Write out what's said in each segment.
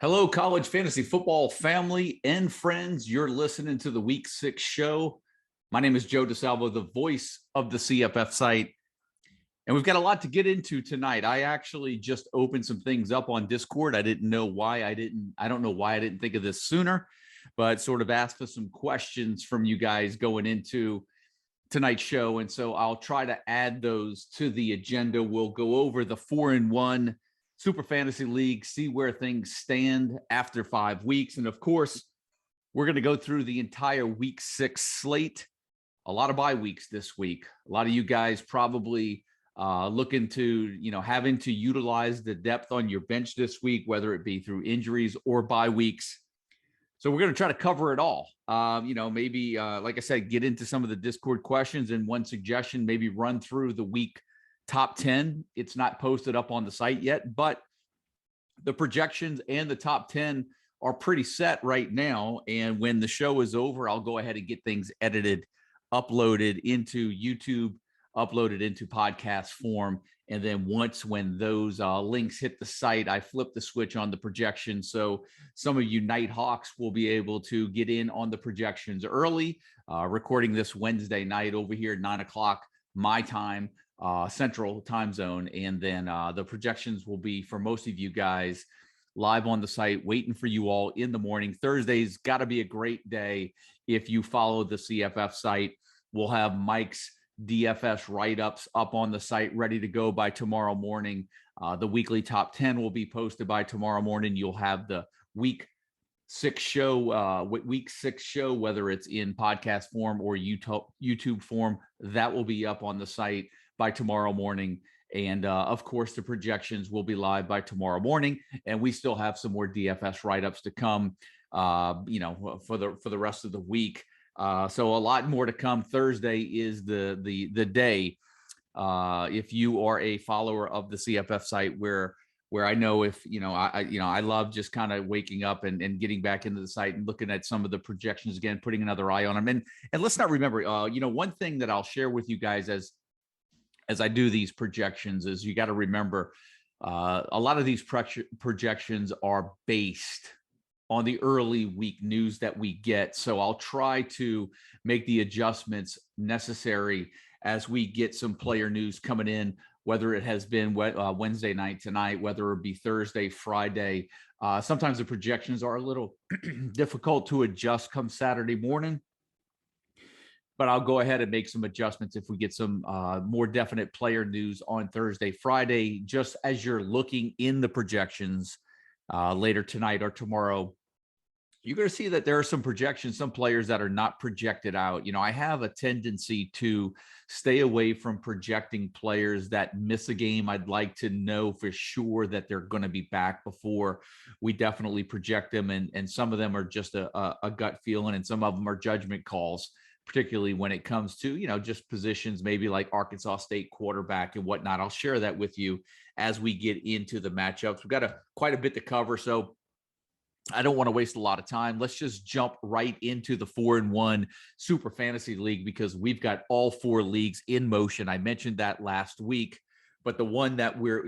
Hello, college fantasy football family and friends. You're listening to the Week 6 show. My name is Joe DeSalvo, the voice of the CFF site. And we've got a lot to get into tonight. I actually just opened some things up on Discord. I don't know why I didn't think of this sooner, but sort of asked for some questions from you guys going into tonight's show. And so I'll try to add those to the agenda. We'll go over the 4-1 Super Fantasy League, see where things stand after 5 weeks. And of course, we're going to go through the entire Week 6 slate. A lot of bye weeks this week. A lot of you guys probably looking to, having to utilize the depth on your bench this week, whether it be through injuries or bye weeks. So we're going to try to cover it all. Maybe, like I said, get into some of the Discord questions. And one suggestion, maybe run through the week top 10. It's not posted up on the site yet, but the projections and the top 10 are pretty set right now. And when the show is over, I'll go ahead and get things edited, uploaded into YouTube, uploaded into podcast form. And then when those links hit the site, I flip the switch on the projection. So some of you Nighthawks will be able to get in on the projections early, recording this Wednesday night over here at 9:00 my time, Central time zone. And then the projections will be for most of you guys live on the site, waiting for you all in the morning. Thursday's got to be a great day. If you follow the CFF site, we'll have Mike's DFS write-ups up on the site ready to go by tomorrow morning. The weekly top 10 will be posted by tomorrow morning. You'll have the week 6 show, whether it's in podcast form or YouTube form, that will be up on the site by tomorrow morning. And of course, the projections will be live by tomorrow morning. And we still have some more DFS write-ups to come, for the rest of the week. So a lot more to come. Thursday is the day. If you are a follower of the CFF site, where I know I love just kind of waking up and getting back into the site and looking at some of the projections again, putting another eye on them. And let's not remember, one thing that I'll share with you guys as I do these projections is you got to remember a lot of these projections are based on the early week news that we get. So I'll try to make the adjustments necessary as we get some player news coming in, whether it has been Wednesday night tonight, whether it be Thursday, Friday. Sometimes the projections are a little difficult to adjust come Saturday morning, but I'll go ahead and make some adjustments if we get some more definite player news on Thursday, Friday, just as you're looking in the projections later tonight or tomorrow. You're going to see that there are some projections, some players that are not projected out. I have a tendency to stay away from projecting players that miss a game. I'd like to know for sure that they're going to be back before we definitely project them. And some of them are just a gut feeling, and some of them are judgment calls, particularly when it comes to, just positions, maybe like Arkansas State quarterback and whatnot. I'll share that with you as we get into the matchups. We've got quite a bit to cover, so I don't want to waste a lot of time. Let's just jump right into the 4-1 Super Fantasy League, because we've got all 4 leagues in motion. I mentioned that last week, but the one that we're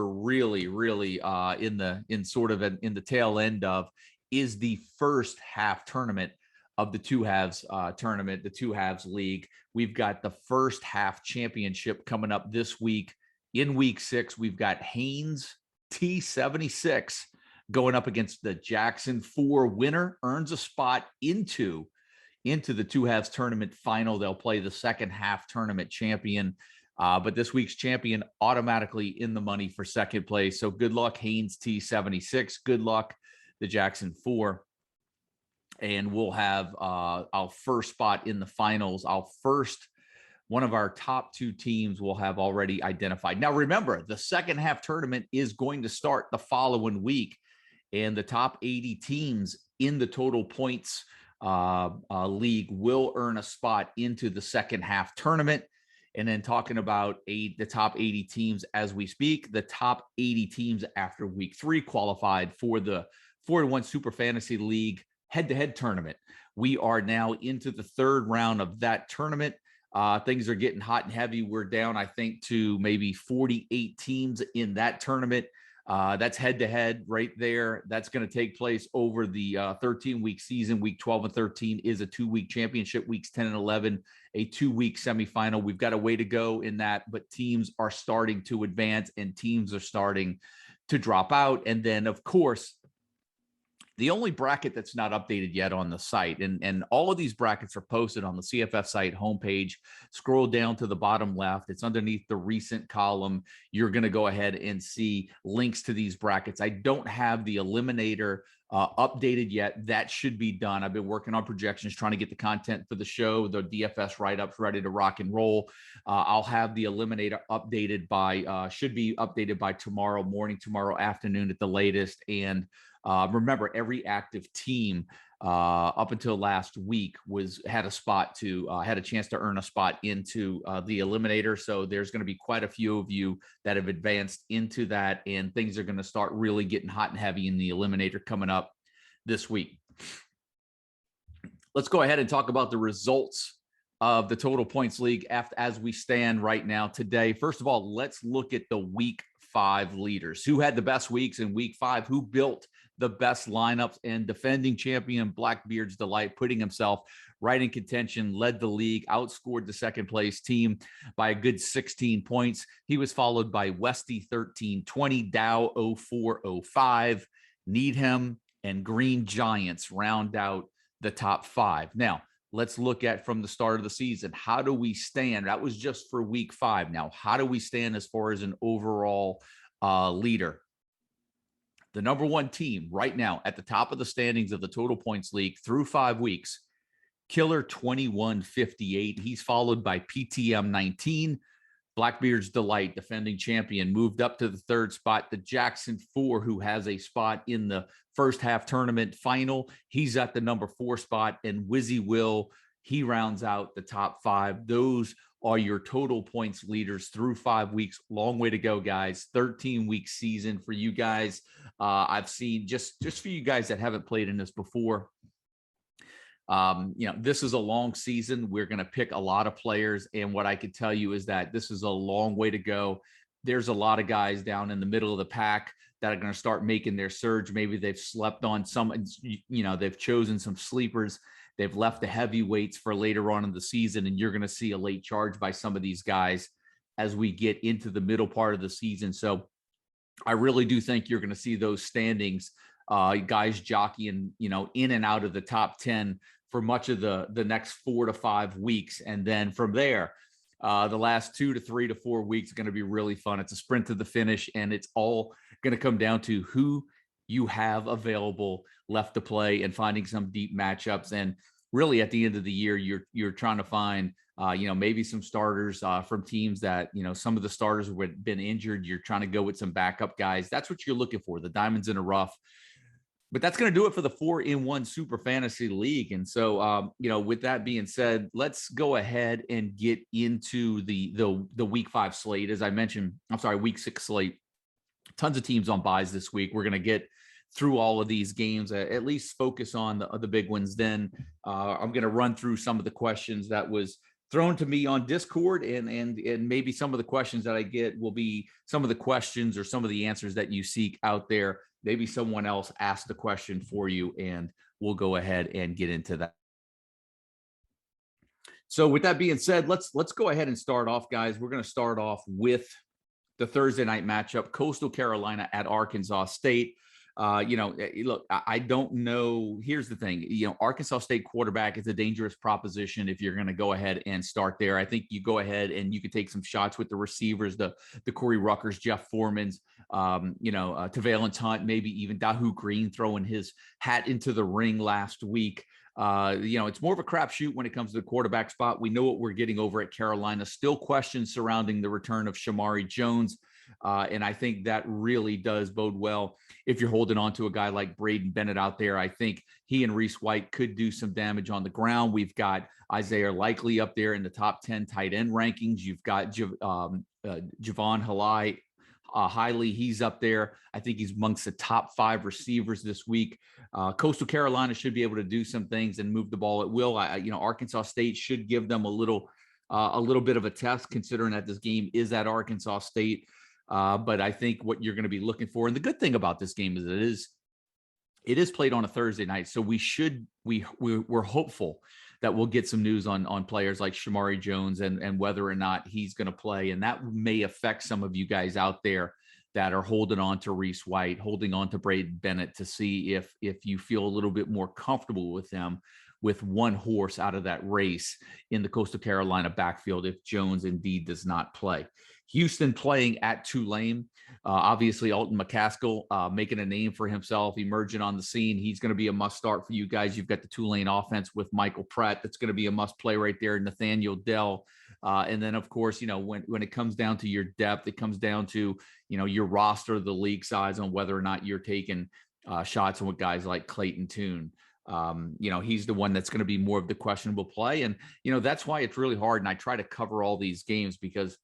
really in the tail end of is the first half tournament of the two halves tournament, the two halves league. We've got the first half championship coming up this week. In week 6, we've got Haynes T76 going up against the Jackson 4. Winner earns a spot into the two halves tournament final. They'll play the second half tournament champion. But this week's champion automatically in the money for second place. So good luck, Haynes T76. Good luck, the Jackson 4. And we'll have our first spot in the finals. One of our top 2 teams will have already identified. Now, remember, the second half tournament is going to start the following week, and the top 80 teams in the total points league will earn a spot into the second half tournament. And then talking about the top 80 teams as we speak, the top 80 teams after week 3 qualified for the 4-1 Super Fantasy League head-to-head tournament. We are now into the 3rd round of that tournament. Things are getting hot and heavy. We're down, I think, to maybe 48 teams in that tournament. That's head-to-head right there. That's going to take place over the 13-week season. Week 12 and 13 is a 2-week championship. Weeks 10 and 11, a 2-week semifinal. We've got a way to go in that, but teams are starting to advance and teams are starting to drop out. And then, of course, the only bracket that's not updated yet on the site, and all of these brackets are posted on the CFF site homepage. Scroll down to the bottom left. It's underneath the recent column. You're going to go ahead and see links to these brackets. I don't have the eliminator updated yet. That should be done. I've been working on projections, trying to get the content for the show, the DFS write-ups ready to rock and roll. I'll have the eliminator updated by, should be updated by tomorrow morning, tomorrow afternoon at the latest. And remember, every active team up until last week had a chance to earn a spot into the eliminator. So there's going to be quite a few of you that have advanced into that, and things are going to start really getting hot and heavy in the eliminator coming up this week. Let's go ahead and talk about the results of the Total Points League as we stand right now today. First of all, let's look at the Week 5 leaders. Who had the best weeks in Week 5? Who built the best lineups? And defending champion Blackbeard's Delight, putting himself right in contention, led the league, outscored the second place team by a good 16 points. He was followed by Westy 1320, Dow 0405, Needham, and Green Giants round out the top 5. Now, let's look at from the start of the season. How do we stand? That was just for Week 5. Now, how do we stand as far as an overall leader? The number one team right now at the top of the standings of the Total Points League through 5 weeks, Killer 2158. He's followed by PTM 19. Blackbeard's Delight, defending champion, moved up to the 3rd spot. The Jackson 4, who has a spot in the first half tournament final, he's at the number 4 spot. And Wizzy Will, he rounds out the top 5. Those are your total points leaders through 5 weeks. Long way to go, guys. 13-week season for you guys. I've seen just for you guys that haven't played in this before. This is a long season. We're going to pick a lot of players. And what I could tell you is that this is a long way to go. There's a lot of guys down in the middle of the pack that are going to start making their surge. Maybe they've slept on some, they've chosen some sleepers. They've left the heavyweights for later on in the season. And you're going to see a late charge by some of these guys as we get into the middle part of the season. So I really do think you're going to see those standings, guys jockeying, in and out of the top 10 for much of the next 4 to 5 weeks. And then from there, the last 2 to 3 to 4 weeks are going to be really fun. It's a sprint to the finish, and it's all going to come down to who you have available left to play and finding some deep matchups. And really at the end of the year, you're trying to find, maybe some starters from teams that, some of the starters have been injured. You're trying to go with some backup guys. That's what you're looking for, the diamonds in the rough. But that's going to do it for the 4-in-1 Super Fantasy League. And so, with that being said, let's go ahead and get into the Week 5 slate. As I mentioned, Week 6 slate. Tons of teams on buys this week. We're going to get through all of these games, at least focus on the big ones. Then I'm going to run through some of the questions that was thrown to me on Discord, and maybe some of the questions that I get will be some of the questions or some of the answers that you seek out there. Maybe someone else asked the question for you, and we'll go ahead and get into that. So with that being said, let's go ahead and start off, guys. We're going to start off with the Thursday night matchup, Coastal Carolina at Arkansas State. Look, I don't know. Here's the thing, Arkansas State quarterback is a dangerous proposition if you're going to go ahead and start there. I think you go ahead and you can take some shots with the receivers, the Corey Ruckers, Jeff Foreman's, Tavalance Hunt, maybe even Dahu Green throwing his hat into the ring last week. It's more of a crapshoot when it comes to the quarterback spot. We know what we're getting over at Carolina. Still questions surrounding the return of Shamari Jones. And I think that really does bode well if you're holding on to a guy like Braden Bennett out there. I think he and Reese White could do some damage on the ground. We've got Isaiah Likely up there in the top 10 tight end rankings. You've got Javon Hiley. He's up there. I think he's amongst the top 5 receivers this week. Coastal Carolina should be able to do some things and move the ball at will. Arkansas State should give them a little bit of a test, considering that this game is at Arkansas State. But I think what you're going to be looking for, and the good thing about this game is it is played on a Thursday night. So we're hopeful that we'll get some news on players like Shamari Jones and whether or not he's going to play. And that may affect some of you guys out there that are holding on to Reese White, holding on to Braden Bennett, to see if you feel a little bit more comfortable with them with one horse out of that race in the Coastal Carolina backfield if Jones indeed does not play. Houston playing at Tulane. Obviously, Alton McCaskill making a name for himself, emerging on the scene. He's going to be a must start for you guys. You've got the Tulane offense with Michael Pratt. That's going to be a must play right there. Nathaniel Dell. And then, of course, when it comes down to your depth, it comes down to, your roster, the league size, on whether or not you're taking shots with guys like Clayton Tune. He's the one that's going to be more of the questionable play. And, that's why it's really hard. And I try to cover all these games because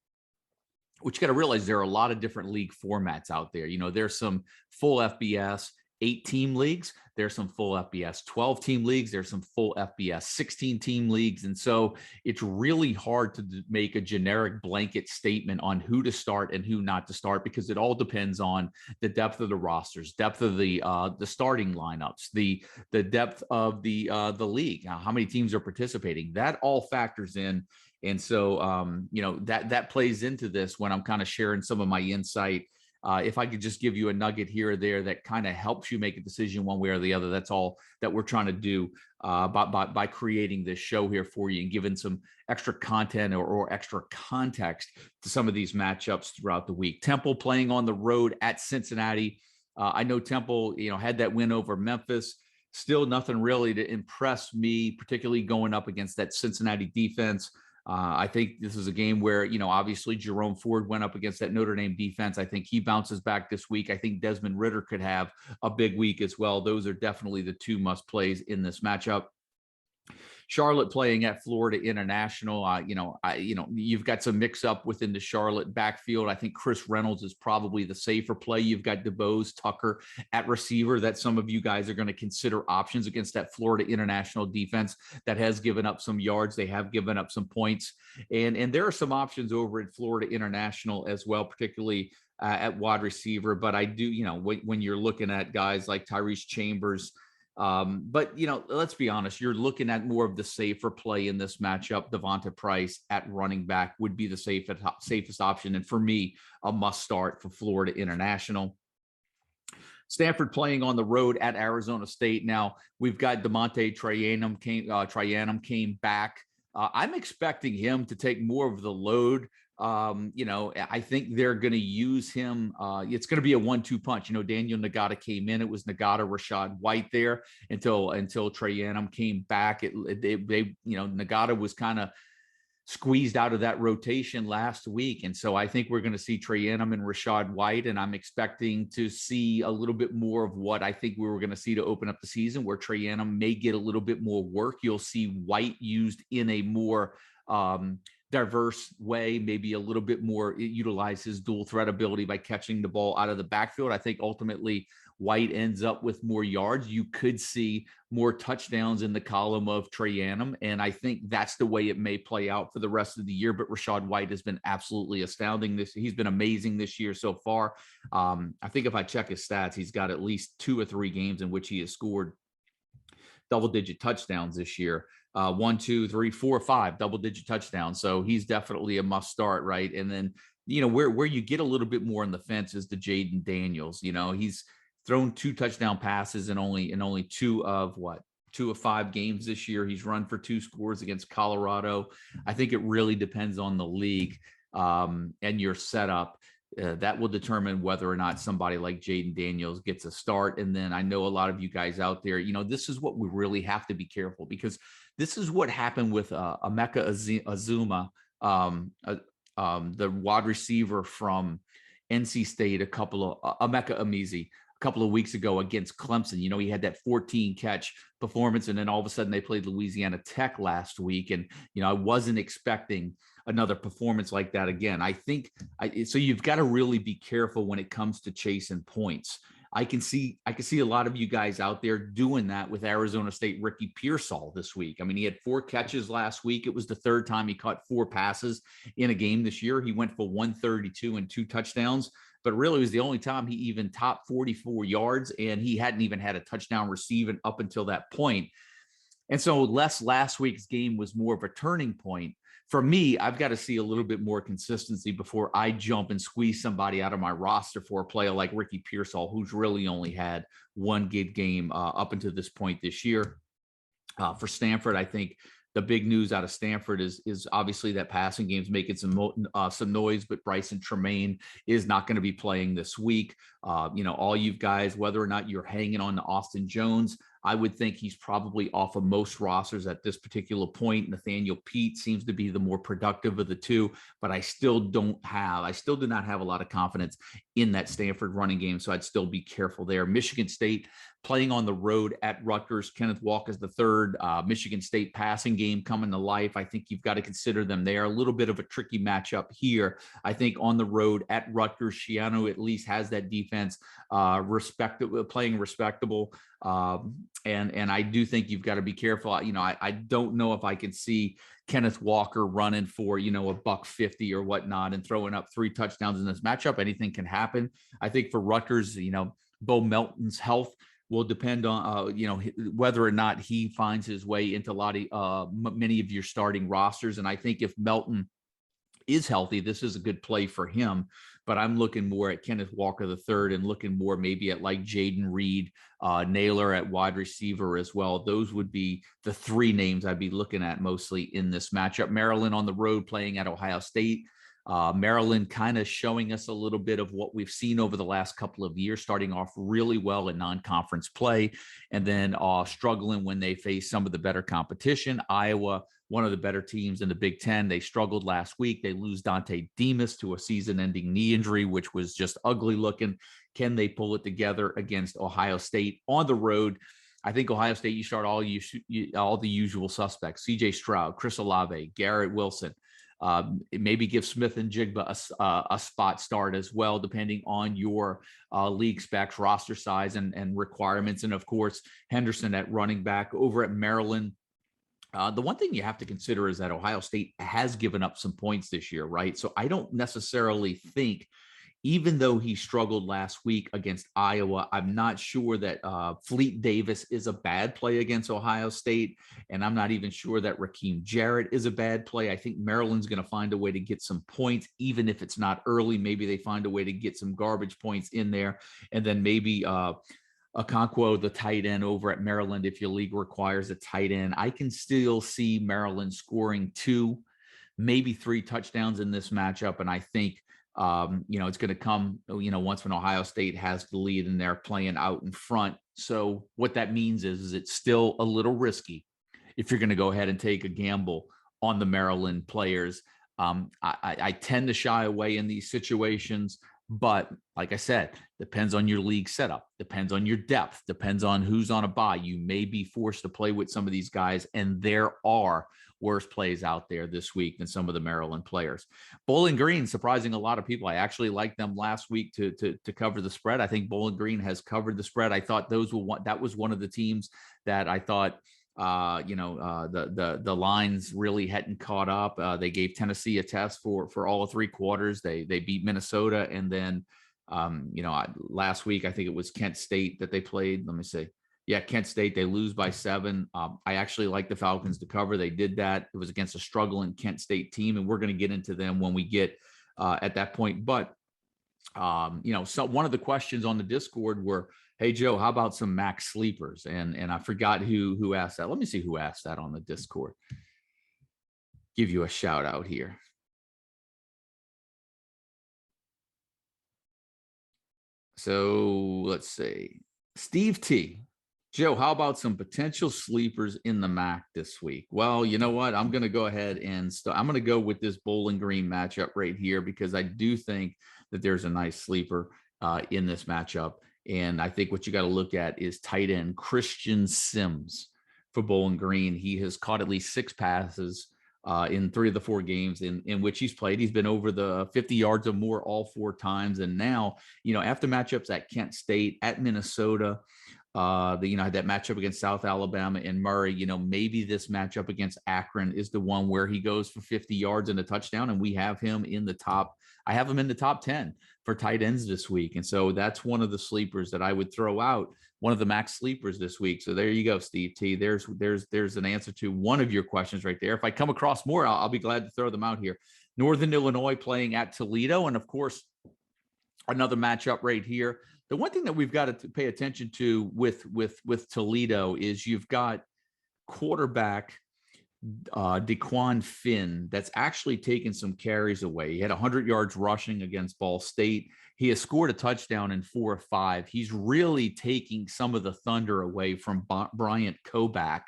what you got to realize, there are a lot of different league formats out there. There's some full FBS 8-team leagues. There's some full FBS 12-team leagues. There's some full FBS 16-team leagues. And so it's really hard to make a generic blanket statement on who to start and who not to start, because it all depends on the depth of the rosters, depth of the starting lineups, the depth of the league, how many teams are participating. That all factors in. And so, that plays into this when I'm kind of sharing some of my insight. If I could just give you a nugget here or there that kind of helps you make a decision one way or the other, that's all that we're trying to do by creating this show here for you and giving some extra content or extra context to some of these matchups throughout the week. Temple playing on the road at Cincinnati. I know Temple, had that win over Memphis. Still nothing really to impress me, particularly going up against that Cincinnati defense. I think this is a game where, obviously Jerome Ford went up against that Notre Dame defense. I think he bounces back this week. I think Desmond Ridder could have a big week as well. Those are definitely the two must plays in this matchup. Charlotte playing at Florida International. You've got some mix up within the Charlotte backfield. I think Chris Reynolds is probably the safer play. You've got DeBose Tucker at receiver that some of you guys are going to consider options against that Florida International defense that has given up some yards. They have given up some points, and there are some options over at Florida International as well, particularly at wide receiver. But I do, when you're looking at guys like Tyrese Chambers. But, let's be honest, you're looking at more of the safer play in this matchup. Devonta Price at running back would be the safest option. And for me, a must start for Florida International. Stanford playing on the road at Arizona State. Now, we've got DeMonte Trayanum came back. I'm expecting him to take more of the load. I think they're going to use him. It's going to be a 1-2 punch. Daniel Nagata came in. It was Nagata, Rashad White there until Trayanum came back. Nagata was kind of squeezed out of that rotation last week. And so I think we're going to see Trayanum and Rashad White, and I'm expecting to see a little bit more of what I think we were going to see to open up the season, where Trayanum may get a little bit more work. You'll see White used in a more diverse way, maybe a little bit more utilize his dual threat ability by catching the ball out of the backfield. I think ultimately White ends up with more yards. You could see more touchdowns in the column of Trayanum, and I think that's the way it may play out for the rest of the year. But Rashad White has been absolutely astounding. He's been amazing this year so far. I think if I check his stats, he's got at least 2 or 3 games in which he has scored double-digit touchdowns this year. 1, 2, 3, 4, 5 double-digit touchdowns. So he's definitely a must start, right? And then, where you get a little bit more on the fence is the Jaden Daniels. He's thrown 2 touchdown passes in only 2 of 5 games this year. He's run for 2 scores against Colorado. I think it really depends on the league and your setup. That will determine whether or not somebody like Jaden Daniels gets a start. And then I know a lot of you guys out there, this is what we really have to be careful, because this is what happened with Emeka Azuma, the wide receiver from NC State, Emeka Amizi, a couple of weeks ago against Clemson. He had that 14 catch performance, and then all of a sudden they played Louisiana Tech last week. And, I wasn't expecting another performance like that again. I think so you've got to really be careful when it comes to chasing points. I can see a lot of you guys out there doing that with Arizona State Ricky Pearsall this week. I mean, he had 4 catches last week. It was the 3rd time he caught 4 passes in a game this year. He went for 132 and 2 touchdowns, but really it was the only time he even topped 44 yards, and he hadn't even had a touchdown receiving up until that point. And so last week's game was more of a turning point. For me, I've got to see a little bit more consistency before I jump and squeeze somebody out of my roster for a player like Ricky Pearsall, who's really only had 1 good game up until this point this year. For Stanford, I think the big news out of Stanford is obviously that passing game's making some noise, but Bryson Tremaine is not going to be playing this week. All you guys, whether or not you're hanging on to Austin Jones, I would think he's probably off of most rosters at this particular point. Nathaniel Pete seems to be the more productive of the two, but I still do not have a lot of confidence in that Stanford running game. So I'd still be careful there. Michigan State playing on the road at Rutgers. Kenneth Walker's the 3rd. Michigan State passing game coming to life. I think you've got to consider them there. A little bit of a tricky matchup here. I think on the road at Rutgers, Schiano at least has that defense playing respectable. And I do think you've got to be careful. I don't know if I can see Kenneth Walker running for, $150 or whatnot and throwing up 3 touchdowns in this matchup. Anything can happen. I think for Rutgers, Bo Melton's health will depend on, whether or not he finds his way into many of your starting rosters. And I think if Melton is healthy, this is a good play for him. But I'm looking more at Kenneth Walker III and looking more maybe at like Jaden Reed, Naylor at wide receiver as well. Those would be the 3 names I'd be looking at mostly in this matchup. Maryland on the road playing at Ohio State. Maryland kind of showing us a little bit of what we've seen over the last couple of years, starting off really well in non-conference play and then struggling when they face some of the better competition. Iowa, one of the better teams in the Big Ten. They struggled last week. They lose Dante Demas to a season-ending knee injury, which was just ugly looking. Can they pull it together against Ohio State on the road? I think Ohio State, you start all the usual suspects: C.J. Stroud, Chris Olave, Garrett Wilson. Maybe give Smith and Jigba a spot start as well, depending on your league specs, roster size, and requirements. And of course, Henderson at running back. Over at Maryland, the one thing you have to consider is that Ohio State has given up some points this year, right? So I don't necessarily think, even though he struggled last week against Iowa, I'm not sure that Fleet Davis is a bad play against Ohio State. And I'm not even sure that Raheem Jarrett is a bad play. I think Maryland's going to find a way to get some points, even if it's not early. Maybe they find a way to get some garbage points in there. And then maybe Okonkwo, the tight end over at Maryland, if your league requires a tight end. I can still see Maryland scoring 2, maybe 3 touchdowns in this matchup. And I think it's going to come, once when Ohio State has the lead and they're playing out in front. So what that means is it's still a little risky if you're going to go ahead and take a gamble on the Maryland players. I tend to shy away in these situations, but like I said, depends on your league setup, depends on your depth, depends on who's on a bye. You may be forced to play with some of these guys, and there are worse plays out there this week than some of the Maryland players. Bowling Green, surprising a lot of people. I actually liked them last week to cover the spread. I think Bowling Green has covered the spread. I thought that was one of the teams that I thought the lines really hadn't caught up. They gave Tennessee a test for all of 3 quarters. They beat Minnesota, and then last week I think it was Kent State that they played. Let me see. Yeah, Kent State, they lose by 7. I actually like the Falcons to cover. They did that. It was against a struggling Kent State team, and we're going to get into them when we get at that point. But, so one of the questions on the Discord were, hey, Joe, how about some max sleepers? And I forgot who asked that. Let me see who asked that on the Discord. Give you a shout out here. So let's see. Steve T. Joe, how about some potential sleepers in the MAC this week? Well, you know what? I'm going to go ahead and I'm going to go with this Bowling Green matchup right here, because I do think that there's a nice sleeper in this matchup. And I think what you got to look at is tight end Christian Sims for Bowling Green. He has caught at least 6 passes in 3 of the 4 games in which he's played. He's been over the 50 yards or more all 4 times. And now, after matchups at Kent State, at Minnesota, that matchup against South Alabama and Murray, maybe this matchup against Akron is the one where he goes for 50 yards and a touchdown. And we have him in the top. I have him in the top 10 for tight ends this week. And so that's one of the sleepers that I would throw out, one of the max sleepers this week. So there you go, Steve T. There's an answer to one of your questions right there. If I come across more, I'll be glad to throw them out here. Northern Illinois playing at Toledo. And of course, another matchup right here. The one thing that we've got to pay attention to with Toledo is you've got quarterback DeQuan Finn that's actually taken some carries away. He had 100 yards rushing against Ball State. He has scored a touchdown in 4 or 5. He's really taking some of the thunder away from Bryant Koback.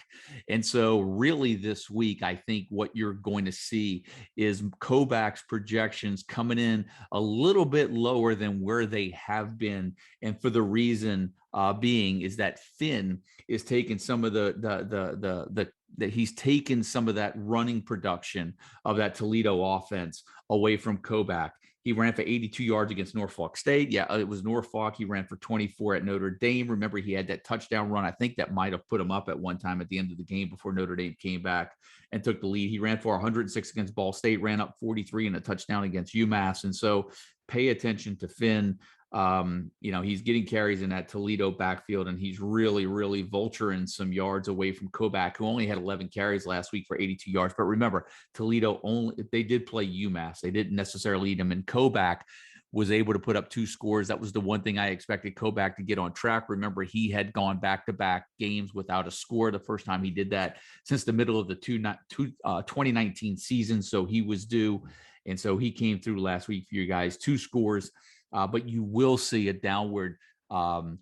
And so really this week, I think what you're going to see is Koback's projections coming in a little bit lower than where they have been. And for the reason being is that Finn is taking some of that he's taken some of that running production of that Toledo offense away from Koback. He ran for 82 yards against Norfolk State. Yeah, it was Norfolk. He ran for 24 at Notre Dame. Remember, he had that touchdown run. I think that might have put him up at one time at the end of the game before Notre Dame came back and took the lead. He ran for 106 against Ball State, ran up 43 in a touchdown against UMass. And so pay attention to Finn. He's getting carries in that Toledo backfield, and he's really, really vulturing some yards away from Koback, who only had 11 carries last week for 82 yards. But remember, Toledo they did play UMass. They didn't necessarily lead him, and Koback was able to put up 2 scores. That was the one thing I expected Koback to get on track. Remember, he had gone back-to-back games without a score the first time he did that since the middle of the 2019 season. So he was due. And so he came through last week for you guys, 2 scores. But you will see a downward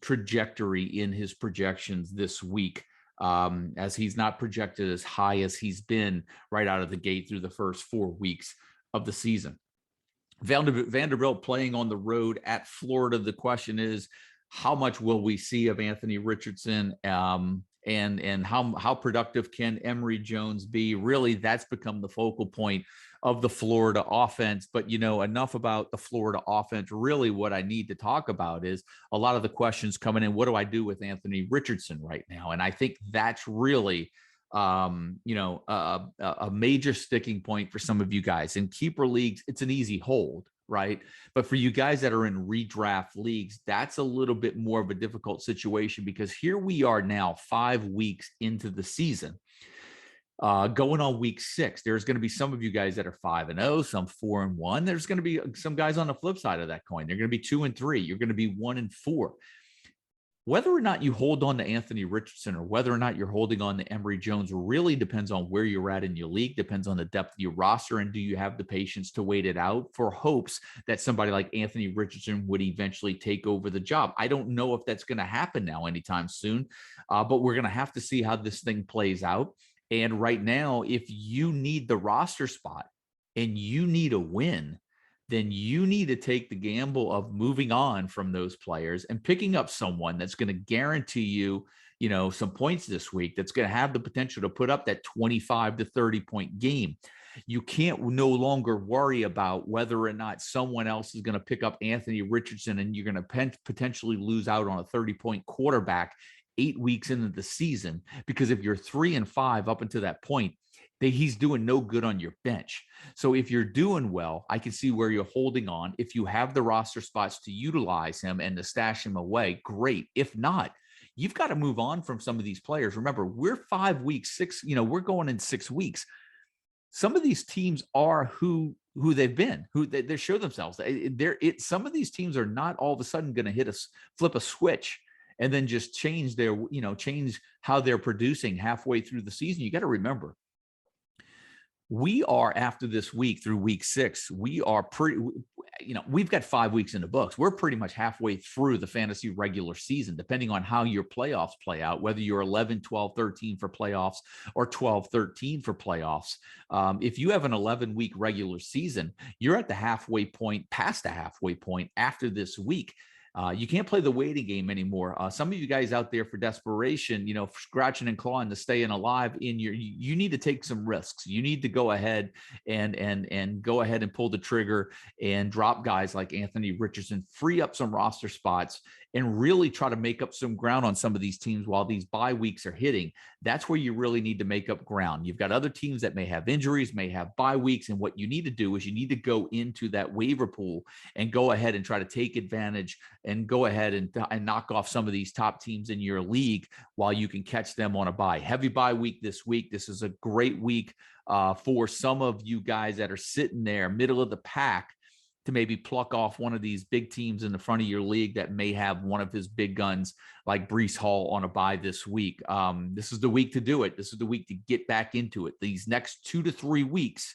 trajectory in his projections this week, as he's not projected as high as he's been right out of the gate through the first 4 weeks of the season. Vanderbilt playing on the road at Florida. The question is, how much will we see of Anthony Richardson? And how productive can Emory Jones be? Really, that's become the focal point of the Florida offense. But, enough about the Florida offense. Really, what I need to talk about is a lot of the questions coming in. What do I do with Anthony Richardson right now? And I think that's really, a major sticking point for some of you guys. In keeper leagues, it's an easy hold, right? But for you guys that are in redraft leagues, that's a little bit more of a difficult situation, because here we are now 5 weeks into the season. Going on week 6, there's going to be some of you guys that are 5-0, some 4-1. There's going to be some guys on the flip side of that coin. They're going to be 2-3. You're going to be 1-4. Whether or not you hold on to Anthony Richardson or whether or not you're holding on to Emory Jones really depends on where you're at in your league, depends on the depth of your roster, and do you have the patience to wait it out for hopes that somebody like Anthony Richardson would eventually take over the job. I don't know if that's going to happen now anytime soon, but we're going to have to see how this thing plays out. And right now, if you need the roster spot and you need a win, then you need to take the gamble of moving on from those players and picking up someone that's going to guarantee you, some points this week, that's going to have the potential to put up that 25 to 30 point game. You can't no longer worry about whether or not someone else is going to pick up Anthony Richardson and you're going to potentially lose out on a 30-point quarterback 8 weeks into the season, because if you're 3-5 up until that point, he's doing no good on your bench. So if you're doing well, I can see where you're holding on. If you have the roster spots to utilize him and to stash him away, great. If not, you've got to move on from some of these players. Remember, we're 5 weeks, 6, we're going in 6 weeks. Some of these teams are who they've been, who they show themselves. Some of these teams are not all of a sudden going to flip a switch and then just change how they're producing halfway through the season. You got to remember, we are, after this week through week 6, we are we've got 5 weeks in the books. We're pretty much halfway through the fantasy regular season, depending on how your playoffs play out, whether you're 11, 12, 13 for playoffs or 12, 13 for playoffs. If you have an 11-week regular season, you're at the halfway point, past the halfway point after this week. You can't play the waiting game anymore. Some of you guys out there for desperation, scratching and clawing to staying alive you need to take some risks. You need to go ahead and go ahead and pull the trigger and drop guys like Anthony Richardson, free up some roster spots, and really try to make up some ground on some of these teams while these bye weeks are hitting. That's where you really need to make up ground. You've got other teams that may have injuries, may have bye weeks, and what you need to do is you need to go into that waiver pool and go ahead and try to take advantage and go ahead and knock off some of these top teams in your league while you can catch them on a bye. Heavy bye week this week. This is a great week for some of you guys that are sitting there middle of the pack to maybe pluck off one of these big teams in the front of your league that may have one of his big guns like Breece Hall on a bye this week. This is the week to do it. This is the week to get back into it. These next 2 to 3 weeks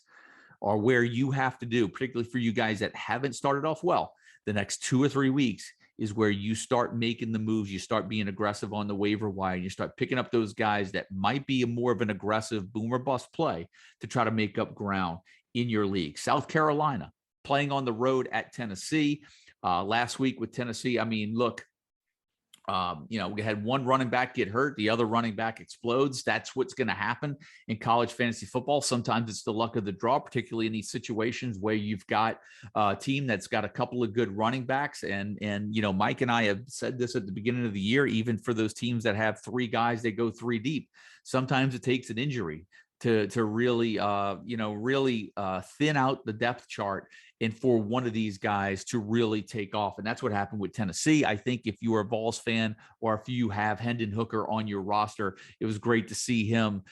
are where you have to do, particularly for you guys that haven't started off well. The next 2 or 3 weeks is where you start making the moves. You start being aggressive on the waiver wire. You start picking up those guys that might be more of an aggressive boom or bust play to try to make up ground in your league. South Carolina playing on the road at Tennessee. Last week with Tennessee, I mean, look, we had one running back get hurt. The other running back explodes. That's what's going to happen in college fantasy football. Sometimes it's the luck of the draw, particularly in these situations where you've got a team that's got a couple of good running backs. And Mike and I have said this at the beginning of the year, even for those teams that have 3 guys, they go 3 deep. Sometimes it takes an injury to really, thin out the depth chart and for one of these guys to really take off. And that's what happened with Tennessee. I think if you are a Vols fan or if you have Hendon Hooker on your roster, it was great to see him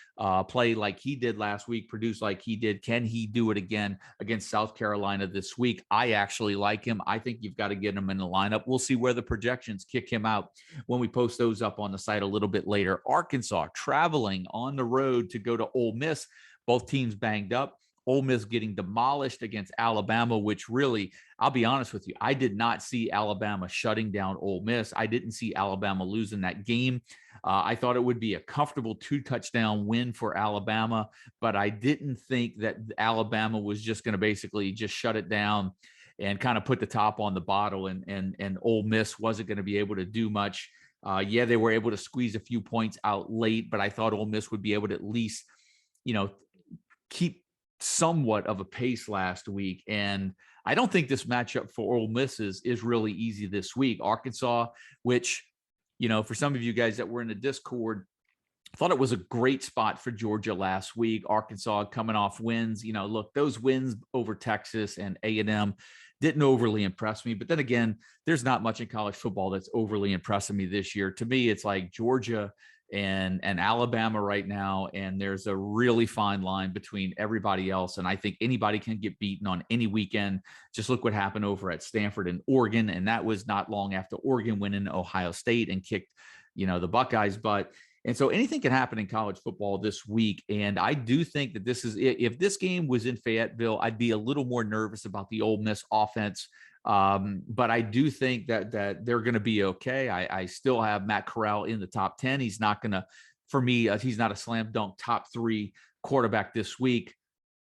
play like he did last week, produce like he did. Can he do it again against South Carolina this week? I actually like him. I think you've got to get him in the lineup. We'll see where the projections kick him out when we post those up on the site a little bit later. Arkansas traveling on the road to go to Ole Miss. Both teams banged up. Ole Miss getting demolished against Alabama, which really, I'll be honest with you, I did not see Alabama shutting down Ole Miss. I didn't see Alabama losing that game. I thought it would be a comfortable 2-touchdown win for Alabama, but I didn't think that Alabama was just going to basically just shut it down and kind of put the top on the bottle, and Ole Miss wasn't going to be able to do much. They were able to squeeze a few points out late, but I thought Ole Miss would be able to at least, keep somewhat of a pace last week. And I don't think this matchup for Ole Miss is really easy this week. Arkansas, which, for some of you guys that were in the Discord, I thought it was a great spot for Georgia last week. Arkansas coming off wins. Look, those wins over Texas and A&M didn't overly impress me. But then again, there's not much in college football that's overly impressing me this year. To me, it's like Georgia and Alabama right now, and there's a really fine line between everybody else. And I think anybody can get beaten on any weekend. Just look what happened over at Stanford and Oregon, and that was not long after Oregon went into Ohio State and kicked, the Buckeyes' butt. And so anything can happen in college football this week. And I do think that this is, if this game was in Fayetteville, I'd be a little more nervous about the Ole Miss offense. But I do think that they're going to be okay. I still have Matt Corral in the top 10. He's not going to, for me, he's not a slam dunk top 3 quarterback this week.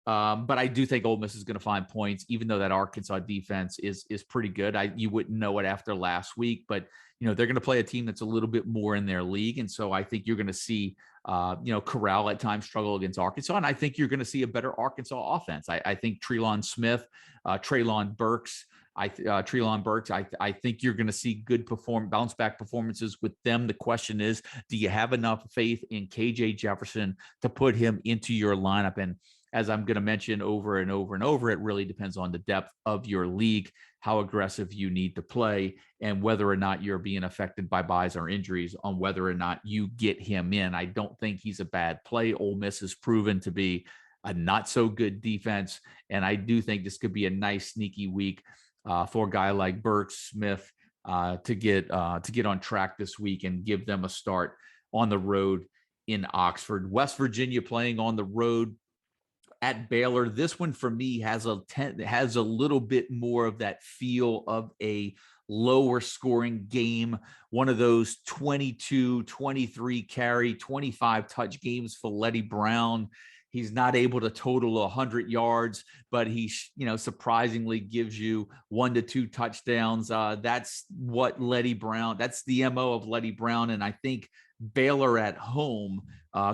But I do think Ole Miss is going to find points, even though that Arkansas defense is pretty good. You wouldn't know it after last week, but they're going to play a team that's a little bit more in their league. And so I think you're going to see, Corral at times struggle against Arkansas. And I think you're going to see a better Arkansas offense. I think Treylon Burks, I think you're going to see good bounce back performances with them. The question is, do you have enough faith in KJ Jefferson to put him into your lineup? And as I'm going to mention over and over and over, it really depends on the depth of your league, how aggressive you need to play, and whether or not you're being affected by buys or injuries on whether or not you get him in. I don't think he's a bad play. Ole Miss has proven to be a not so good defense. And I do think this could be a nice sneaky week for a guy like Burks, Smith, to get on track this week and give them a start on the road in Oxford. West Virginia playing on the road at Baylor. This one for me has a little bit more of that feel of a lower scoring game, one of those 22, 23 carry, 25 touch games for Letty Brown. He's not able to total 100 yards, but he, surprisingly gives you 1 to 2 touchdowns. That's what Letty Brown, that's the MO of Letty Brown. And I think Baylor at home,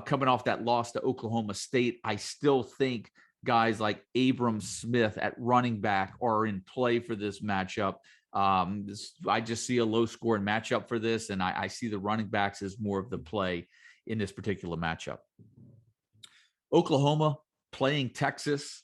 coming off that loss to Oklahoma State, I still think guys like Abram Smith at running back are in play for this matchup. I just see a low scoring matchup for this, and I see the running backs as more of the play in this particular matchup. Oklahoma playing Texas.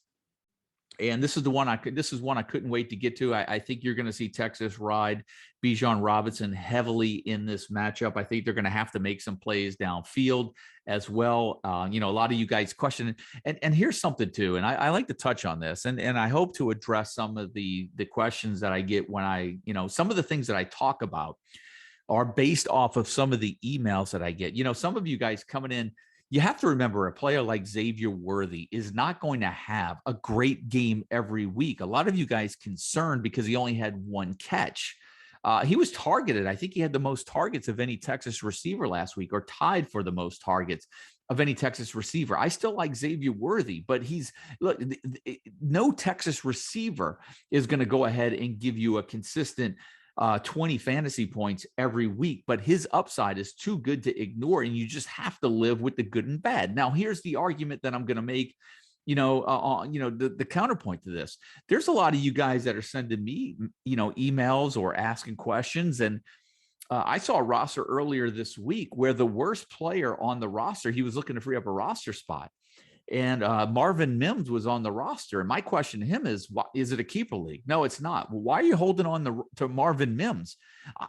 And this is one I couldn't wait to get to. I think you're going to see Texas ride Bijan Robinson heavily in this matchup. I think they're going to have to make some plays downfield as well. A lot of you guys question, and here's something too, and I like to touch on this, and I hope to address some of the questions that I get when some of the things that I talk about are based off of some of the emails that I get. Some of you guys coming in, you have to remember a player like Xavier Worthy is not going to have a great game every week. A lot of you guys concerned because he only had 1 catch. He was targeted. I think he had the most targets of any Texas receiver last week, or tied for the most targets of any Texas receiver. I still like Xavier Worthy, but no Texas receiver is going to go ahead and give you a consistent 20 fantasy points every week, but his upside is too good to ignore, and you just have to live with the good and bad. Now, here's the argument that I'm going to make, the counterpoint to this. There's a lot of you guys that are sending me, emails or asking questions, and I saw a roster earlier this week where the worst player on the roster, he was looking to free up a roster spot. And Marvin Mims was on the roster. And my question to him is it a keeper league? No, it's not. Well, why are you holding on to Marvin Mims?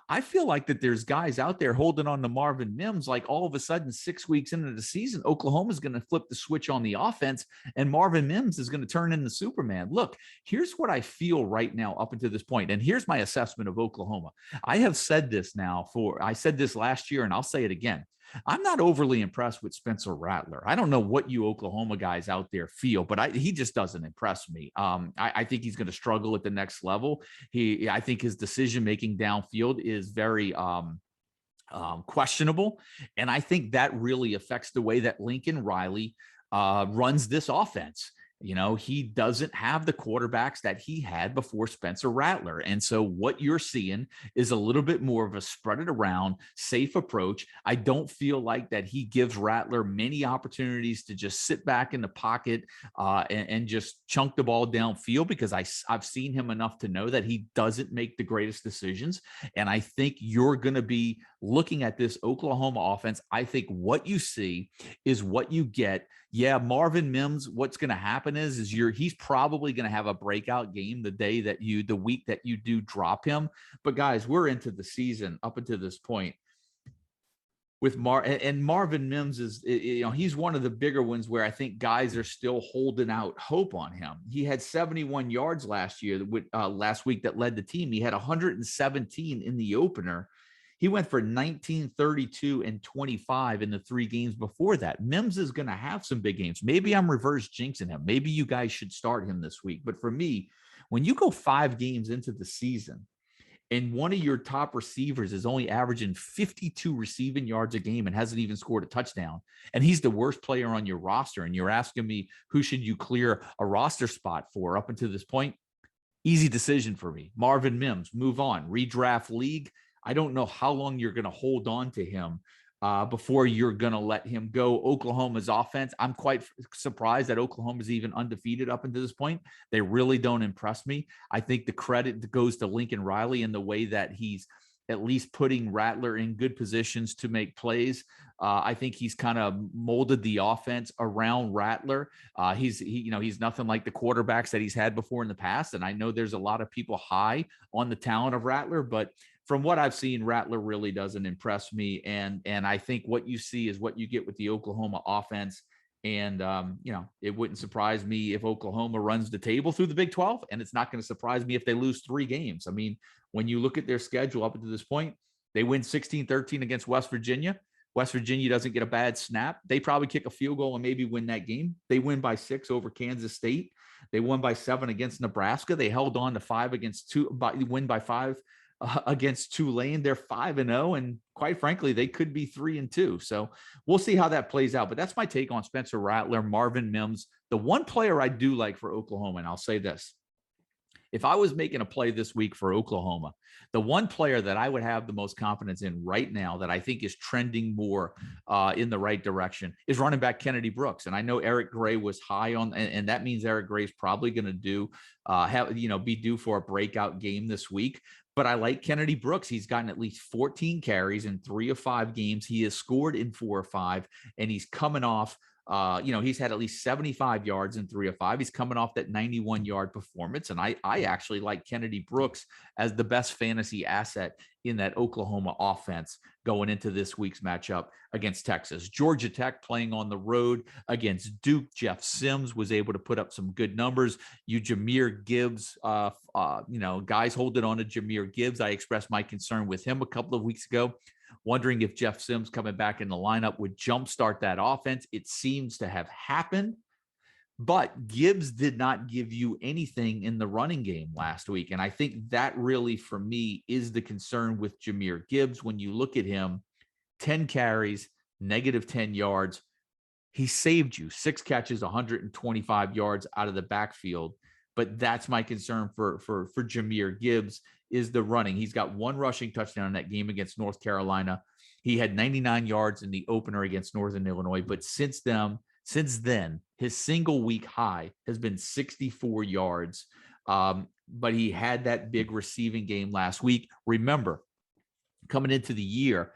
I feel like that there's guys out there holding on to Marvin Mims. Like all of a sudden, 6 weeks into the season, Oklahoma's going to flip the switch on the offense, and Marvin Mims is going to turn into Superman. Look, here's what I feel right now up until this point. And here's my assessment of Oklahoma. I have said this I said this last year, and I'll say it again. I'm not overly impressed with Spencer Rattler. I don't know what you Oklahoma guys out there feel, but he just doesn't impress me. I think he's going to struggle at the next level. I think his decision-making downfield is very questionable. And I think that really affects the way that Lincoln Riley runs this offense. He doesn't have the quarterbacks that he had before Spencer Rattler. And so what you're seeing is a little bit more of a spread it around, safe approach. I don't feel like that he gives Rattler many opportunities to just sit back in the pocket and just chunk the ball downfield, because I've seen him enough to know that he doesn't make the greatest decisions. And I think you're going to be looking at this Oklahoma offense. I think what you see is what you get. Yeah, Marvin Mims, what's going to happen is he's probably going to have a breakout game the week that you do drop him. But guys, we're into the season up until this point with Marvin Mims is, he's one of the bigger ones where I think guys are still holding out hope on him. He had 71 yards last week that led the team. He had 117 in the opener. He went for 19, 32, and 25 in the 3 games before that. Mims is going to have some big games. Maybe I'm reverse jinxing him. Maybe you guys should start him this week. But for me, when you go 5 games into the season and one of your top receivers is only averaging 52 receiving yards a game and hasn't even scored a touchdown, and he's the worst player on your roster, and you're asking me who should you clear a roster spot for up until this point, easy decision for me. Marvin Mims, move on. Redraft league. I don't know how long you're going to hold on to him before you're going to let him go. Oklahoma's offense, I'm quite surprised that Oklahoma's even undefeated up until this point. They really don't impress me. I think the credit goes to Lincoln Riley in the way that he's at least putting Rattler in good positions to make plays. I think he's kind of molded the offense around Rattler. He's nothing like the quarterbacks that he's had before in the past. And I know there's a lot of people high on the talent of Rattler, but from what I've seen, Rattler really doesn't impress me. And I think what you see is what you get with the Oklahoma offense. And, it wouldn't surprise me if Oklahoma runs the table through the Big 12, and it's not going to surprise me if they lose 3 games. I mean, when you look at their schedule up to this point, they win 16-13 against West Virginia. West Virginia doesn't get a bad snap. They probably kick a field goal and maybe win that game. They win by 6 over Kansas State. They won by 7 against Nebraska. They held on to 5 against 2, win by 5 against Tulane. They're 5-0, and quite frankly, they could be 3-2. So we'll see how that plays out. But that's my take on Spencer Rattler, Marvin Mims. The one player I do like for Oklahoma, and I'll say this. If I was making a play this week for Oklahoma, the one player that I would have the most confidence in right now that I think is trending more in the right direction is running back Kennedy Brooks. And I know Eric Gray was high on, and that means Eric Gray is probably going to be due for a breakout game this week. But I like Kennedy Brooks. He's gotten at least 14 carries in 3 of 5 games. He has scored in 4 or 5, and he's coming off he's had at least 75 yards in 3 of 5. He's coming off that 91-yard performance. And I actually like Kennedy Brooks as the best fantasy asset in that Oklahoma offense going into this week's matchup against Texas. Georgia Tech playing on the road against Duke. Jeff Sims was able to put up some good numbers. Jahmyr Gibbs, guys holding on to Jahmyr Gibbs. I expressed my concern with him a couple of weeks ago, wondering if Jeff Sims coming back in the lineup would jumpstart that offense. It seems to have happened, but Gibbs did not give you anything in the running game last week. And I think that really, for me, is the concern with Jahmyr Gibbs. When you look at him, 10 carries, negative 10 yards. He saved you 6 catches, 125 yards out of the backfield. But that's my concern for Jahmyr Gibbs is the running. He's got 1 rushing touchdown in that game against North Carolina. He had 99 yards in the opener against Northern Illinois. But since then, his single week high has been 64 yards. But he had that big receiving game last week. Remember, coming into the year,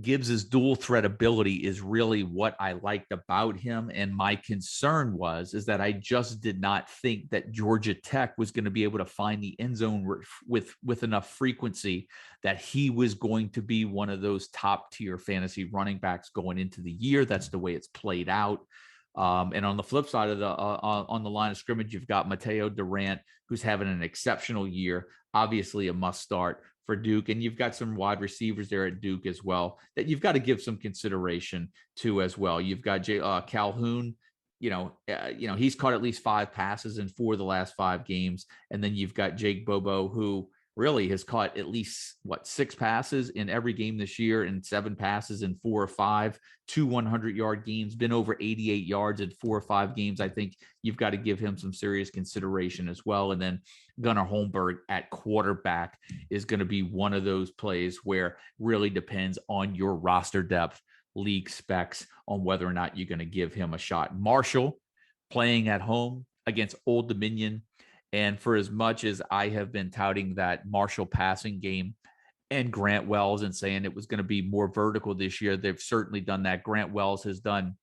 Gibbs's dual threat ability is really what I liked about him. And my concern is that I just did not think that Georgia Tech was going to be able to find the end zone with enough frequency that he was going to be one of those top tier fantasy running backs going into the year. That's the way it's played out. And on the flip side of on the line of scrimmage, you've got Mateo Durant, who's having an exceptional year, obviously a must start for Duke. And you've got some wide receivers there at Duke as well that you've got to give some consideration to as well. You've got Calhoun, he's caught at least 5 passes in 4 of the last 5 games. And then you've got Jake Bobo, who really has caught at least 6 passes in every game this year and 7 passes in 4 or 5, 2 100-yard games, been over 88 yards in 4 or 5 games. I think you've got to give him some serious consideration as well. And then Gunnar Holmberg at quarterback is going to be one of those plays where really depends on your roster depth, league specs, on whether or not you're going to give him a shot. Marshall playing at home against Old Dominion. And for as much as I have been touting that Marshall passing game and Grant Wells and saying it was going to be more vertical this year, they've certainly done that. Grant Wells has done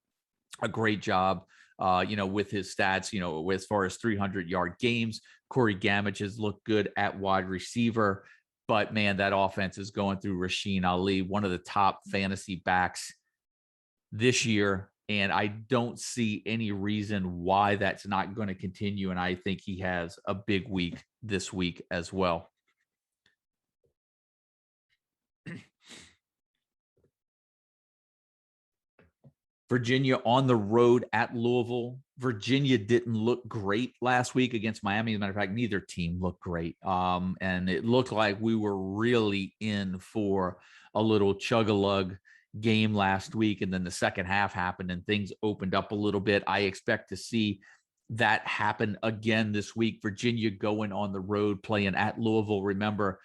a great job, with his stats, as far as 300-yard games. Corey Gamage has looked good at wide receiver. But, man, that offense is going through Rasheen Ali, one of the top fantasy backs this year. And I don't see any reason why that's not going to continue. And I think he has a big week this week as well. Virginia on the road at Louisville. Virginia didn't look great last week against Miami. As a matter of fact, neither team looked great. And it looked like we were really in for a little chug-a-lug game last week. And then the second half happened and things opened up a little bit. I expect to see that happen again this week. Virginia going on the road, playing at Louisville. Remember,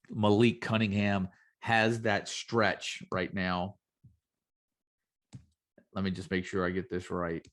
Malik Cunningham has that stretch right now. Let me just make sure I get this right.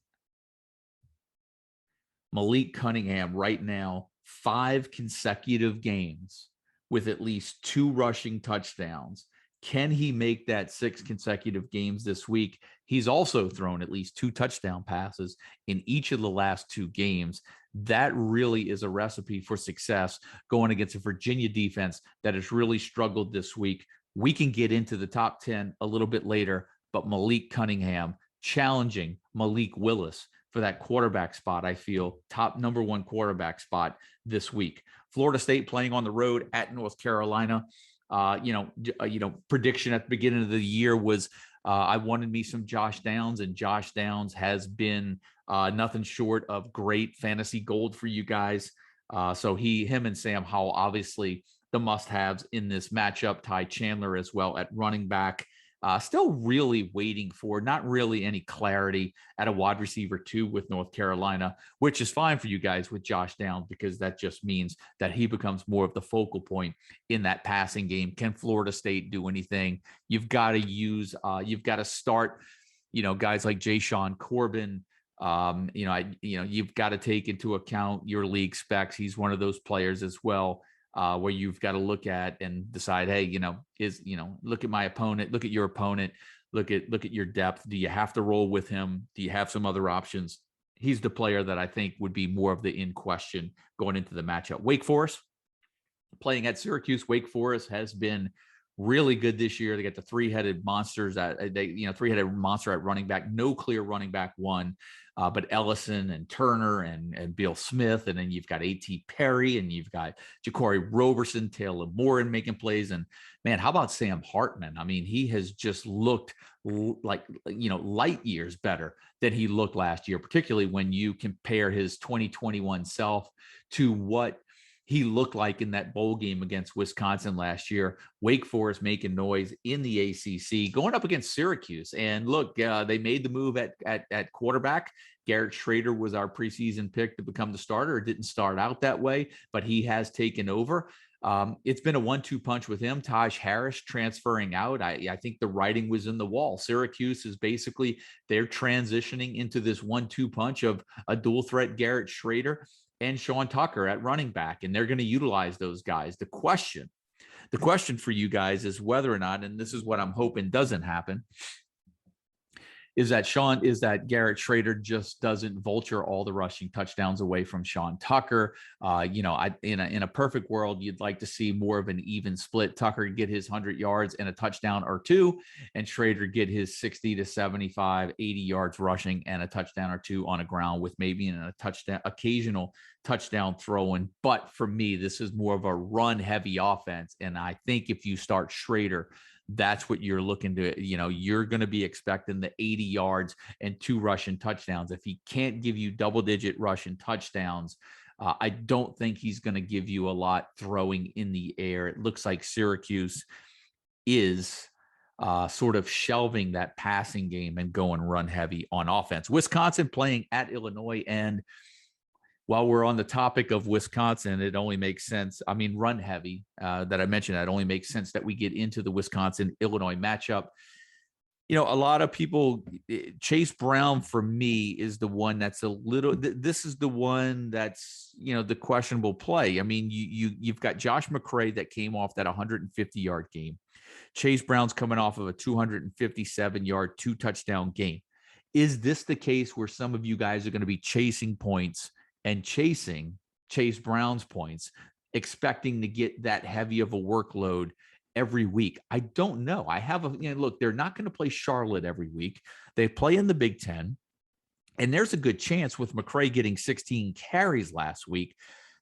Malik Cunningham right now, 5 consecutive games with at least 2 rushing touchdowns. Can he make that 6 consecutive games this week? He's also thrown at least 2 touchdown passes in each of the last 2 games. That really is a recipe for success going against a Virginia defense that has really struggled this week. We can get into the top 10 a little bit later, but Malik Cunningham challenging Malik Willis for that quarterback spot, I feel, top number 1 quarterback spot this week. Florida State playing on the road at North Carolina. Prediction at the beginning of the year was I wanted me some Josh Downs, and Josh Downs has been nothing short of great fantasy gold for you guys. So him and Sam Howell obviously the must-haves in this matchup. Ty Chandler as well at running back. Still really waiting for not really any clarity at a wide receiver 2 with North Carolina, which is fine for you guys with Josh Downs, because that just means that he becomes more of the focal point in that passing game. Can Florida State do anything? You've got to start, guys like Jashawn Corbin. You've got to take into account your league specs. He's one of those players as well. Where you've got to look at and decide, hey, look at my opponent, look at your opponent, look at your depth. Do you have to roll with him? Do you have some other options? He's the player that I think would be more of the in question going into the matchup. Wake Forest playing at Syracuse. Wake Forest has been really good this year. They got the three-headed monsters three-headed monster at running back. No clear running back one. But Ellison and Turner and Bill Smith, and then you've got A.T. Perry, and you've got Ja'Cory Roberson, Taylor Morin making plays. And man, how about Sam Hartman? I mean, he has just looked like, light years better than he looked last year, particularly when you compare his 2021 self to what he looked like in that bowl game against Wisconsin last year. Wake Forest making noise in the ACC, going up against Syracuse. And look, they made the move at quarterback. Garrett Schrader was our preseason pick to become the starter. It didn't start out that way, but he has taken over. It's been a 1-2 punch with him. Taj Harris transferring out. I think the writing was in the wall. Syracuse is basically, they're transitioning into this 1-2 punch of a dual threat Garrett Schrader and Sean Tucker at running back, and they're going to utilize those guys. The question for you guys is whether or not, and this is what I'm hoping doesn't happen, is that Garrett Schrader just doesn't vulture all the rushing touchdowns away from Sean Tucker. In a perfect world, you'd like to see more of an even split. Tucker get his 100 yards and a touchdown or two, and Schrader get his 60 to 75, 80 yards rushing and a touchdown or two on the ground, with maybe an occasional touchdown throwing. But for me, this is more of a run-heavy offense, and I think if you start Schrader, that's what you're looking to, you're going to be expecting the 80 yards and 2 rushing touchdowns. If he can't give you double-digit rushing touchdowns, I don't think he's going to give you a lot throwing in the air. It looks like Syracuse is sort of shelving that passing game and going run heavy on offense. Wisconsin playing at Illinois, and while we're on the topic of Wisconsin, it only makes sense. I mean, run heavy that I mentioned, it only makes sense that we get into the Wisconsin-Illinois matchup. A lot of people, Chase Brown for me is the one that's this is the one that's, the questionable play. I mean, you've got Josh McCray that came off that 150-yard game. Chase Brown's coming off of a 257-yard, 2-touchdown game. Is this the case where some of you guys are going to be chasing points and chasing Chase Brown's points, expecting to get that heavy of a workload every week? I don't know. I have look, they're not going to play Charlotte every week. They play in the Big Ten, and there's a good chance with McCray getting 16 carries last week,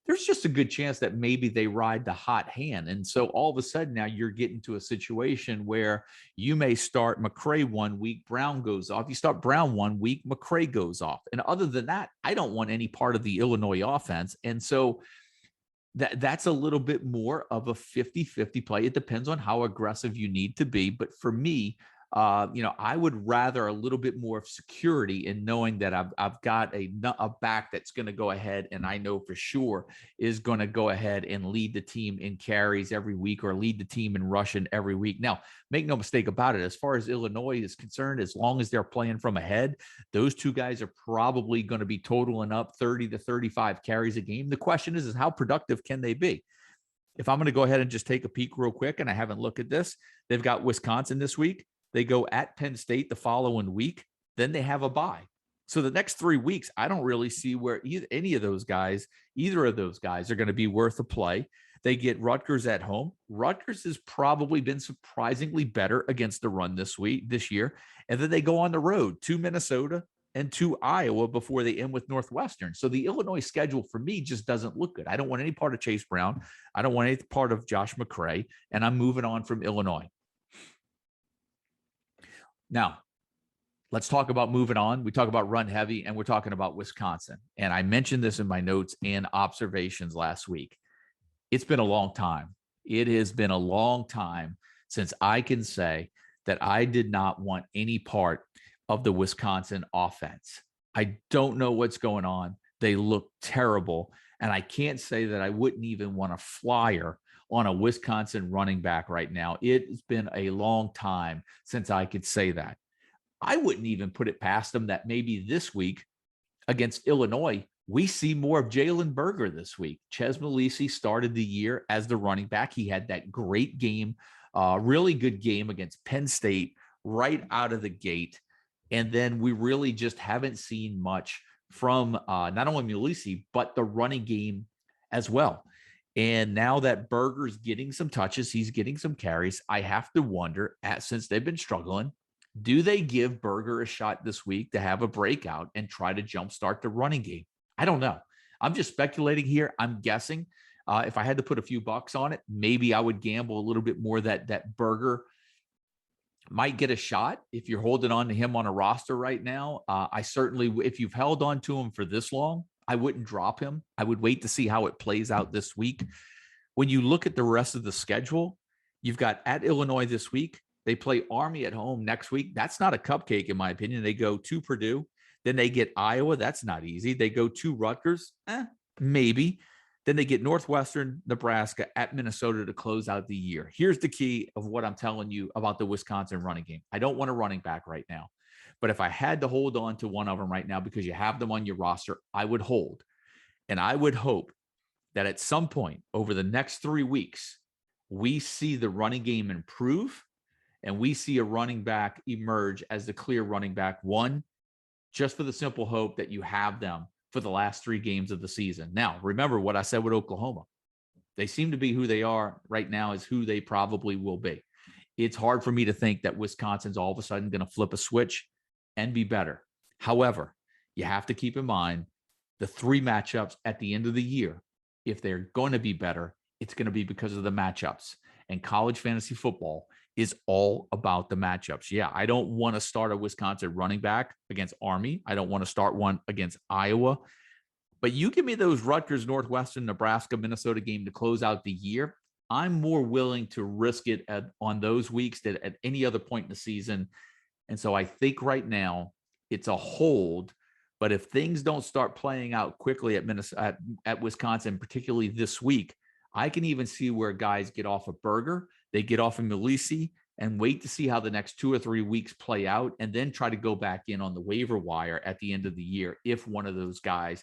there's just a good chance that maybe they ride the hot hand. And so all of a sudden now you're getting to a situation where you may start McCray 1 week, Brown goes off. You start Brown 1 week, McCray goes off. And other than that, I don't want any part of the Illinois offense. And so that's a little bit more of a 50-50 play. It depends on how aggressive you need to be. But for me, I would rather a little bit more of security in knowing that I've got a back that's going to go ahead, and I know for sure is going to go ahead and lead the team in carries every week or lead the team in rushing every week. Now, make no mistake about it. As far as Illinois is concerned, as long as they're playing from ahead, those two guys are probably going to be totaling up 30 to 35 carries a game. The question is how productive can they be? If I'm going to go ahead and just take a peek real quick, and I haven't looked at this, they've got Wisconsin this week. They go at Penn State the following week. Then they have a bye. So the next 3 weeks, I don't really see where either of those guys are going to be worth a play. They get Rutgers at home. Rutgers has probably been surprisingly better against the run this year. And then they go on the road to Minnesota and to Iowa before they end with Northwestern. So the Illinois schedule for me just doesn't look good. I don't want any part of Chase Brown. I don't want any part of Josh McCray. And I'm moving on from Illinois. Now, let's talk about moving on. We talk about run heavy, and we're talking about Wisconsin. And I mentioned this in my notes and observations last week. It's been a long time. It has been a long time since I can say that I did not want any part of the Wisconsin offense. I don't know what's going on. They look terrible. And I can't say that I wouldn't even want a flyer on a Wisconsin running back right now. It's been a long time since I could say that. I wouldn't even put it past them that maybe this week against Illinois, we see more of Jalen Berger this week. Ches Malisi started the year as the running back. He had that great game, really good game against Penn State right out of the gate. And then we really just haven't seen much from not only Malisi, but the running game as well. And now that Berger's getting some touches, he's getting some carries. I have to wonder, since they've been struggling, do they give Berger a shot this week to have a breakout and try to jumpstart the running game? I don't know. I'm just speculating here. I'm guessing. If I had to put a few bucks on it, maybe I would gamble a little bit more that Berger might get a shot if you're holding on to him on a roster right now. I certainly, if you've held on to him for this long, I wouldn't drop him. I would wait to see how it plays out this week. When you look at the rest of the schedule, you've got at Illinois this week. They play Army at home next week. That's not a cupcake, in my opinion. They go to Purdue. Then they get Iowa. That's not easy. They go to Rutgers. Maybe. Then they get Northwestern, Nebraska, at Minnesota to close out the year. Here's the key of what I'm telling you about the Wisconsin running game. I don't want a running back right now. But if I had to hold on to one of them right now because you have them on your roster, I would hold. And I would hope that at some point over the next 3 weeks, we see the running game improve and we see a running back emerge as the clear running back one, just for the simple hope that you have them for the last 3 games of the season. Now, remember what I said with Oklahoma. They seem to be who they are right now is who they probably will be. It's hard for me to think that Wisconsin's all of a sudden going to flip a switch and be better. However, you have to keep in mind the 3 matchups at the end of the year. If they're going to be better, it's going to be because of the matchups. And college fantasy football is all about the matchups. Yeah, I don't want to start a Wisconsin running back against Army. I don't want to start one against Iowa. But you give me those Rutgers, Northwestern, Nebraska, Minnesota game to close out the year. I'm more willing to risk it on those weeks than at any other point in the season. And so I think right now it's a hold. But if things don't start playing out quickly at Minnesota, at Wisconsin, particularly this week, I can even see where guys get off of Berger, they get off of Malisi, and wait to see how the next 2 or 3 weeks play out, and then try to go back in on the waiver wire at the end of the year if one of those guys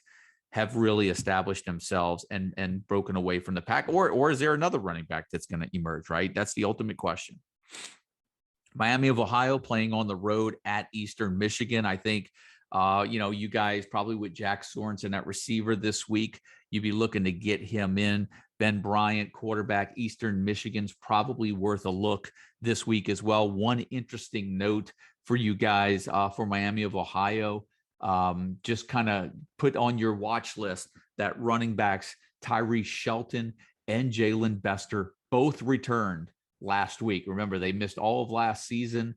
have really established themselves and broken away from the pack, or is there another running back that's going to emerge, right? That's the ultimate question. Miami of Ohio playing on the road at Eastern Michigan. I think, you guys probably with Jack Sorensen at receiver this week, you'd be looking to get him in. Ben Bryant, quarterback, Eastern Michigan's probably worth a look this week as well. One interesting note for you guys for Miami of Ohio, just kind of put on your watch list that running backs Tyree Shelton and Jalen Bester both returned last week. Remember, they missed all of last season.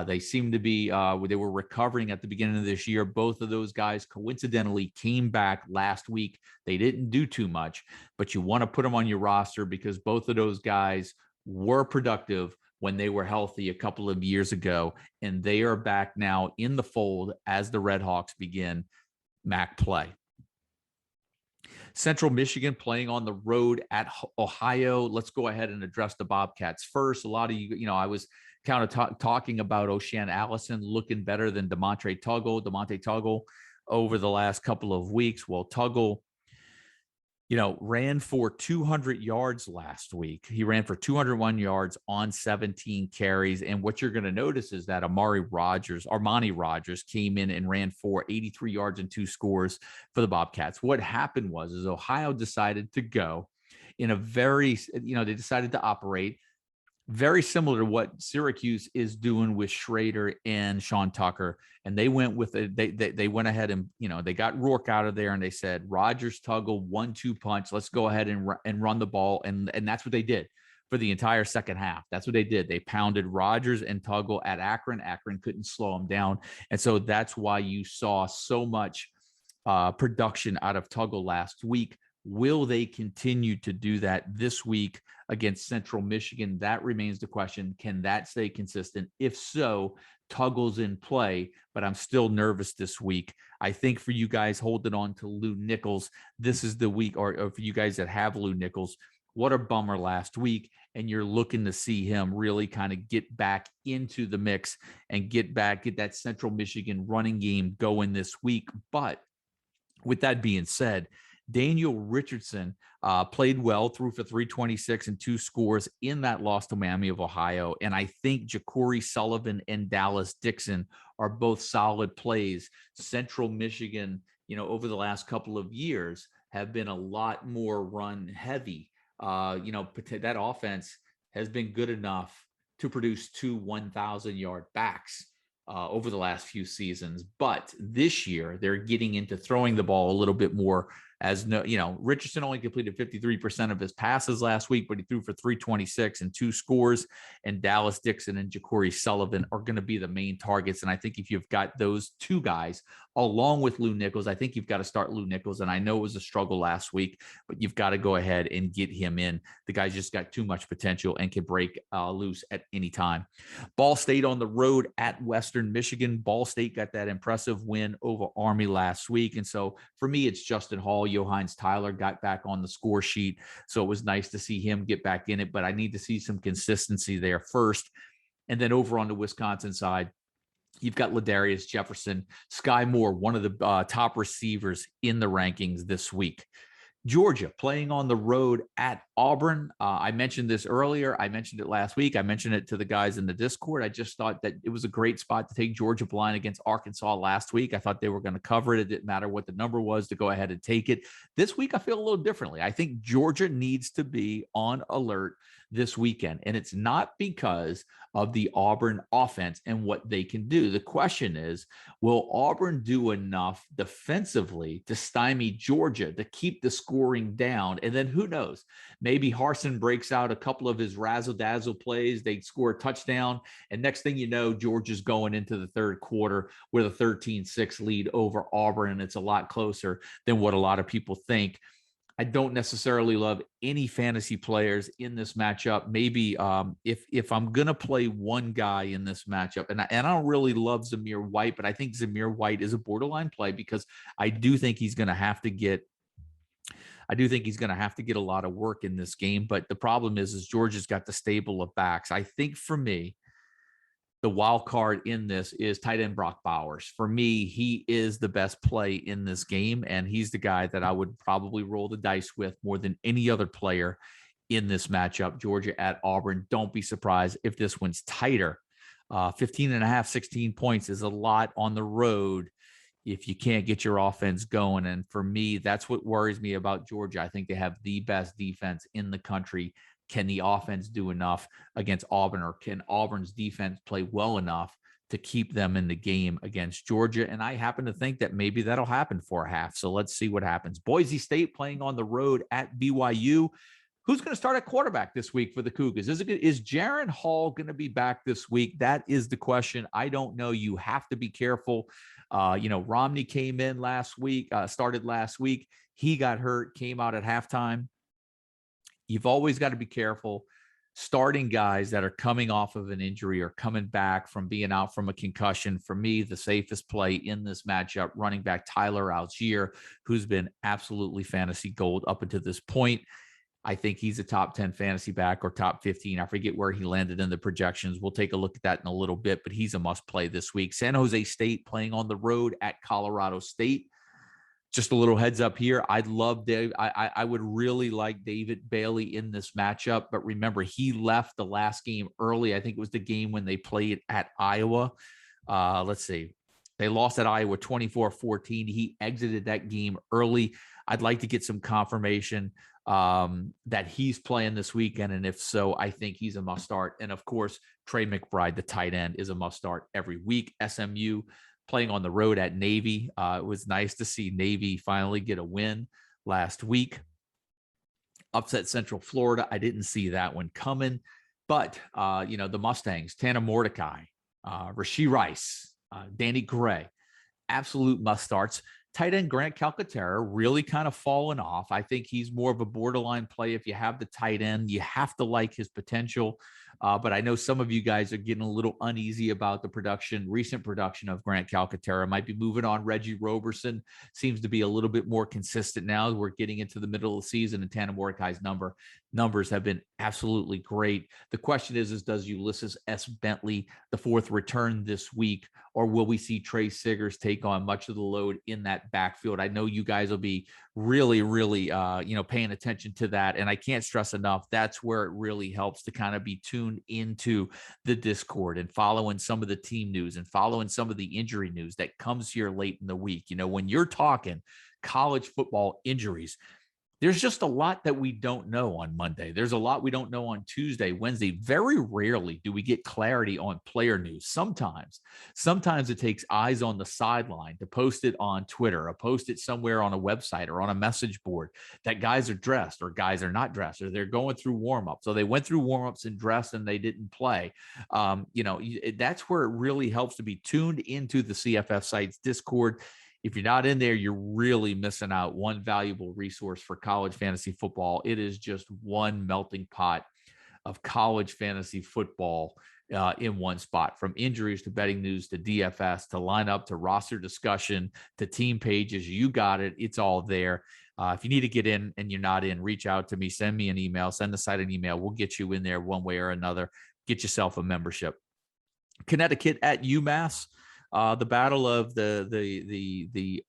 They seem to be, they were recovering at the beginning of this year. Both of those guys coincidentally came back last week. They didn't do too much, but you want to put them on your roster because both of those guys were productive when they were healthy a couple of years ago, and they are back now in the fold as the Red Hawks begin MAC play. Central Michigan playing on the road at Ohio. Let's go ahead and address the Bobcats first. A lot of you, I was kind of talking about O'Shan Allison looking better than Demonte Tuggle over the last couple of weeks. Well, Tuggle, ran for 200 yards last week. He ran for 201 yards on 17 carries. And what you're going to notice is that Armani Rogers came in and ran for 83 yards and 2 scores for the Bobcats. What happened was Ohio decided to go in a they decided to operate very similar to what Syracuse is doing with Schrader and Sean Tucker. And they went with they went ahead and, they got Rourke out of there and they said, Rogers, Tuggle, 1-2 punch. Let's go ahead and run the ball. And that's what they did for the entire second half. That's what they did. They pounded Rogers and Tuggle at Akron. Akron couldn't slow them down. And so that's why you saw so much production out of Tuggle last week. Will they continue to do that this week against Central Michigan? That remains the question. Can that stay consistent? If so, Tuggle's in play, but I'm still nervous this week. I think for you guys holding on to Lou Nichols, this is the week, or for you guys that have Lou Nichols, what a bummer last week. And you're looking to see him really kind of get back into the mix and get that Central Michigan running game going this week. But with that being said, Daniel Richardson played well, threw for 326 and 2 scores in that loss to Miami of Ohio. And I think Ja'Cory Sullivan and Dallas Dixon are both solid plays. Central Michigan, over the last couple of years have been a lot more run heavy. That offense has been good enough to produce 2 1,000-yard backs over the last few seasons. But this year, they're getting into throwing the ball a little bit more. Richardson only completed 53% of his passes last week, but he threw for 326 and 2 scores. And Dallas Dixon and Ja'Cory Sullivan are going to be the main targets. And I think if you've got those two guys along with Lou Nichols, I think you've got to start Lou Nichols. And I know it was a struggle last week, but you've got to go ahead and get him in. The guy's just got too much potential and can break loose at any time. Ball State on the road at Western Michigan. Ball State got that impressive win over Army last week. And so for me, it's Justin Hall. Johannes Tyler got back on the score sheet. So it was nice to see him get back in it, but I need to see some consistency there first. And then over on the Wisconsin side, you've got Ladarius Jefferson, Sky Moore, one of the top receivers in the rankings this week. Georgia playing on the road at Auburn. I mentioned this earlier. I mentioned it last week. I mentioned it to the guys in the Discord. I just thought that it was a great spot to take Georgia blind against Arkansas last week. I thought they were going to cover it. It didn't matter what the number was to go ahead and take it. This week, I feel a little differently. I think Georgia needs to be on alert this weekend. And it's not because of the Auburn offense and what they can do. The question is, will Auburn do enough defensively to stymie Georgia to keep the scoring down? And then who knows, maybe Harsin breaks out a couple of his razzle-dazzle plays. They score a touchdown. And next thing you know, Georgia's going into the third quarter with a 13-6 lead over Auburn. And it's a lot closer than what a lot of people think. I don't necessarily love any fantasy players in this matchup. Maybe if I'm going to play one guy in this matchup, and I don't really love Zamir White, but I think Zamir White is a borderline play because I do think he's going to have to get a lot of work in this game. But the problem is Georgia's got the stable of backs. I think for me, the wild card in this is tight end Brock Bowers. For me, he is the best play in this game, and he's the guy that I would probably roll the dice with more than any other player in this matchup. Georgia at Auburn. Don't be surprised if this one's tighter. 15.5, 16 points is a lot on the road if you can't get your offense going. And for me, that's what worries me about Georgia. I think they have the best defense in the country. Can the offense do enough against Auburn, or can Auburn's defense play well enough to keep them in the game against Georgia? And I happen to think that maybe that'll happen for a half. So let's see what happens. Boise State playing on the road at BYU. Who's going to start at quarterback this week for the Cougars? Is Jaron Hall going to be back this week? That is the question. I don't know. You have to be careful. Romney came in started last week. He got hurt, came out at halftime. You've always got to be careful starting guys that are coming off of an injury or coming back from being out from a concussion. For me, the safest play in this matchup, running back Tyler Algiere, who's been absolutely fantasy gold up until this point. I think he's a top 10 fantasy back or top 15. I forget where he landed in the projections. We'll take a look at that in a little bit, but he's a must play this week. San Jose State playing on the road at Colorado State. Just a little heads up here. I'd love Dave. I would really like David Bailey in this matchup, but remember, he left the last game early. I think it was the game when they played at Iowa. Let's see. They lost at Iowa 24-14. He exited that game early. I'd like to get some confirmation that he's playing this weekend. And if so, I think he's a must start. And of course, Trey McBride, the tight end, is a must start every week. SMU playing on the road at Navy. It was nice to see Navy finally get a win last week. Upset Central Florida. I didn't see that one coming. But, the Mustangs, Tanner Mordecai, Rashee Rice, Danny Gray, absolute must starts. tight end Grant Calcaterra really kind of fallen off. I think he's more of a borderline play. If you have the tight end, you have to like his potential. But I know some of you guys are getting a little uneasy about the recent production of Grant Calcaterra. Might be moving on. Reggie Roberson seems to be a little bit more consistent now. We're getting into the middle of the season, and Tanner Mordecai's numbers have been absolutely great. The question is does Ulysses S. Bentley, the fourth, return this week, or will we see Trey Siggers take on much of the load in that backfield? I know you guys will be really, really, paying attention to that. And I can't stress enough, that's where it really helps to kind of be tuned into the Discord and following some of the team news and following some of the injury news that comes here late in the week. When you're talking college football injuries, there's just a lot that we don't know on Monday. There's a lot we don't know on Tuesday, Wednesday. Very rarely do we get clarity on player news. Sometimes it takes eyes on the sideline to post it on Twitter or post it somewhere on a website or on a message board that guys are dressed or guys are not dressed or they're going through warm-ups. So they went through warm-ups and dressed and they didn't play. That's where it really helps to be tuned into the CFF site's Discord. If you're not in there, you're really missing out one valuable resource for college fantasy football. It is just one melting pot of college fantasy football in one spot, from injuries to betting news to DFS to lineup to roster discussion to team pages. You got it. It's all there. If you need to get in and you're not in, reach out to me, send me an email, send the site an email. We'll get you in there one way or another. Get yourself a membership. Connecticut at UMass. The battle of the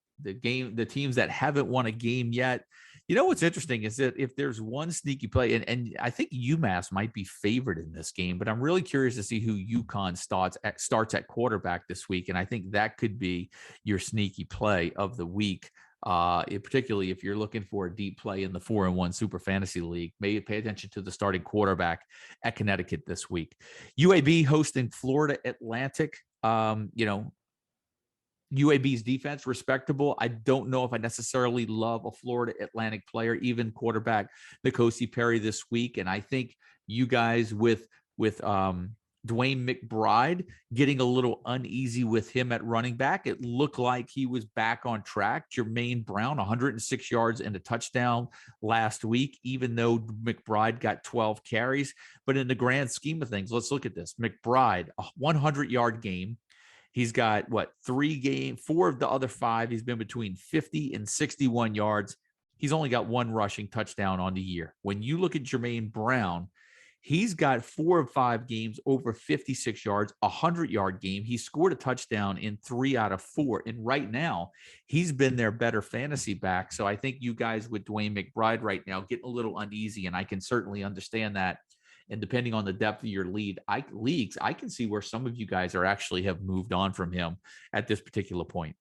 teams that haven't won a game yet. What's interesting is that if there's one sneaky play, and I think UMass might be favored in this game, but I'm really curious to see who UConn starts at quarterback this week, and I think that could be your sneaky play of the week. Particularly if you're looking for a deep play in the 4-1 Super Fantasy League, maybe pay attention to the starting quarterback at Connecticut this week. UAB hosting Florida Atlantic. UAB's defense, respectable. I don't know if I necessarily love a Florida Atlantic player, even quarterback N'Kosi Perry this week. And I think you guys with Dwayne McBride getting a little uneasy with him at running back. It looked like he was back on track. Jermaine Brown, 106 yards and a touchdown last week, even though McBride got 12 carries. But in the grand scheme of things, let's look at this. McBride, a 100-yard game. He's got, 4 of the other 5. He's been between 50 and 61 yards. He's only got 1 rushing touchdown on the year. When you look at Jermaine Brown, he's got 4 of 5 games over 56 yards, a 100-yard game. He scored a touchdown in 3 out of 4. And right now, he's been their better fantasy back. So I think you guys with Dwayne McBride right now getting a little uneasy, and I can certainly understand that. And depending on the depth of your leagues, I can see where some of you guys have moved on from him at this particular point.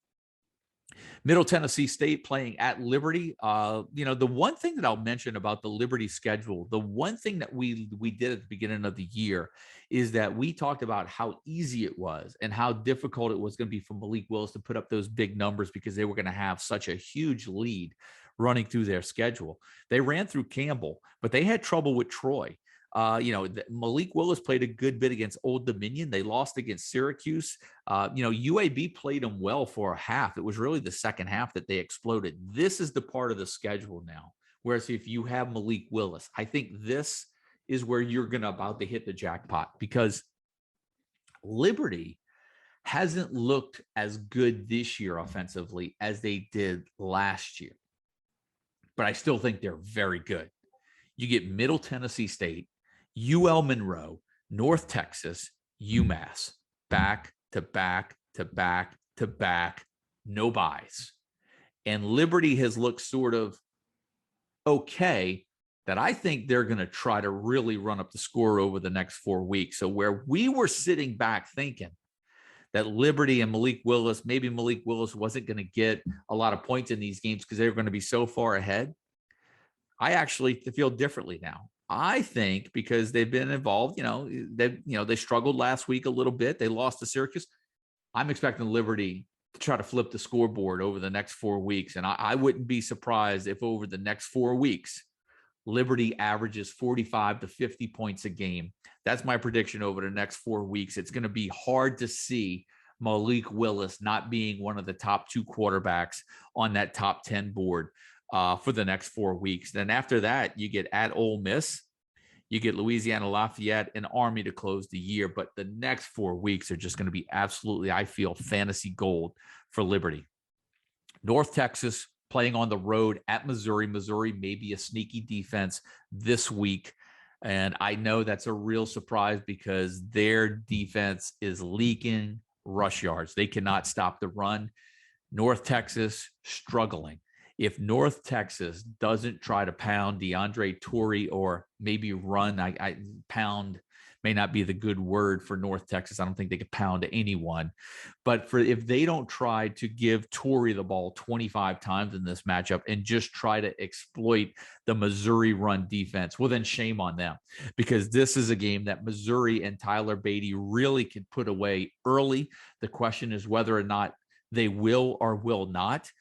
Middle Tennessee State playing at Liberty. The one thing that I'll mention about the Liberty schedule, the one thing that we did at the beginning of the year is that we talked about how easy it was and how difficult it was going to be for Malik Willis to put up those big numbers because they were going to have such a huge lead running through their schedule. They ran through Campbell, but they had trouble with Troy. Malik Willis played a good bit against Old Dominion. They lost against Syracuse. UAB played them well for a half. It was really the second half that they exploded. This is the part of the schedule now. Whereas if you have Malik Willis, I think this is where you're about to hit the jackpot, because Liberty hasn't looked as good this year offensively as they did last year. But I still think they're very good. You get Middle Tennessee State, UL Monroe, North Texas, UMass, back to back to back to back, no buys. And Liberty has looked sort of okay, that I think they're going to try to really run up the score over the next 4 weeks. So where we were sitting back thinking that Liberty and maybe Malik Willis wasn't going to get a lot of points in these games because they were going to be so far ahead, I actually feel differently now. I think because they've been involved, they struggled last week a little bit. They lost to Syracuse. I'm expecting Liberty to try to flip the scoreboard over the next 4 weeks. And I wouldn't be surprised if over the next 4 weeks, Liberty averages 45 to 50 points a game. That's my prediction over the next 4 weeks. It's going to be hard to see Malik Willis not being one of the top 2 quarterbacks on that top 10 board for the next 4 weeks. Then after that, you get at Ole Miss, you get Louisiana Lafayette and Army to close the year. But the next 4 weeks are just going to be absolutely, I feel, fantasy gold for Liberty. North Texas playing on the road at Missouri. Missouri may be a sneaky defense this week. And I know that's a real surprise because their defense is leaking rush yards. They cannot stop the run. North Texas struggling. If North Texas doesn't try to pound DeAndre Torrey or maybe run, pound may not be the good word for North Texas. I don't think they could pound anyone. But if they don't try to give Torrey the ball 25 times in this matchup and just try to exploit the Missouri run defense, well, then shame on them, because this is a game that Missouri and Tyler Beatty really could put away early. The question is whether or not they will or will not.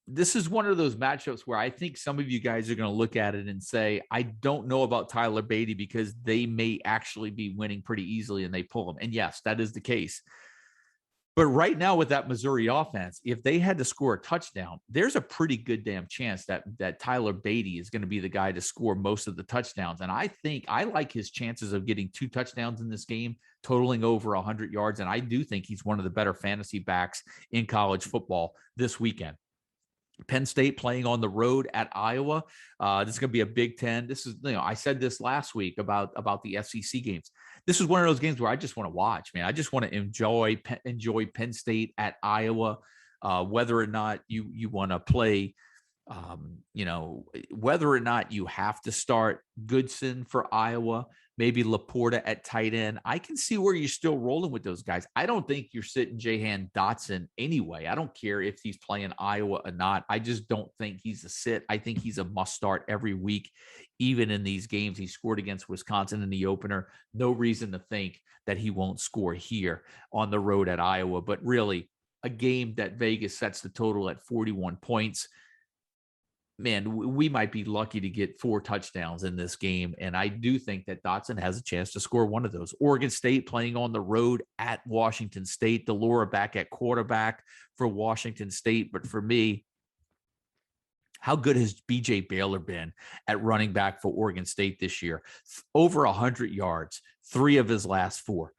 This is one of those matchups where I think some of you guys are going to look at it and say, I don't know about Tyler Beatty because they may actually be winning pretty easily and they pull them. And yes, that is the case. But right now with that Missouri offense, if they had to score a touchdown, there's a pretty good damn chance that Tyler Beatty is going to be the guy to score most of the touchdowns. And I think I like his chances of getting 2 touchdowns in this game, totaling over 100 yards. And I do think he's one of the better fantasy backs in college football this weekend. Penn State playing on the road at Iowa. This is going to be a Big Ten. This is, I said this last week about the SEC games. This is one of those games where I just want to watch, man. I just want to enjoy Penn State at Iowa, whether or not you want to play, whether or not you have to start Goodson for Iowa, maybe Laporta at tight end. I can see where you're still rolling with those guys. I don't think you're sitting Jahan Dotson anyway. I don't care if he's playing Iowa or not. I just don't think he's a sit. I think he's a must start every week, even in these games. He scored against Wisconsin in the opener. No reason to think that he won't score here on the road at Iowa. But really, a game that Vegas sets the total at 41 points. Man, we might be lucky to get 4 touchdowns in this game. And I do think that Dotson has a chance to score one of those. Oregon State playing on the road at Washington State. Delora back at quarterback for Washington State. But for me, how good has B.J. Baylor been at running back for Oregon State this year? Over 100 yards, 3 of his last 4.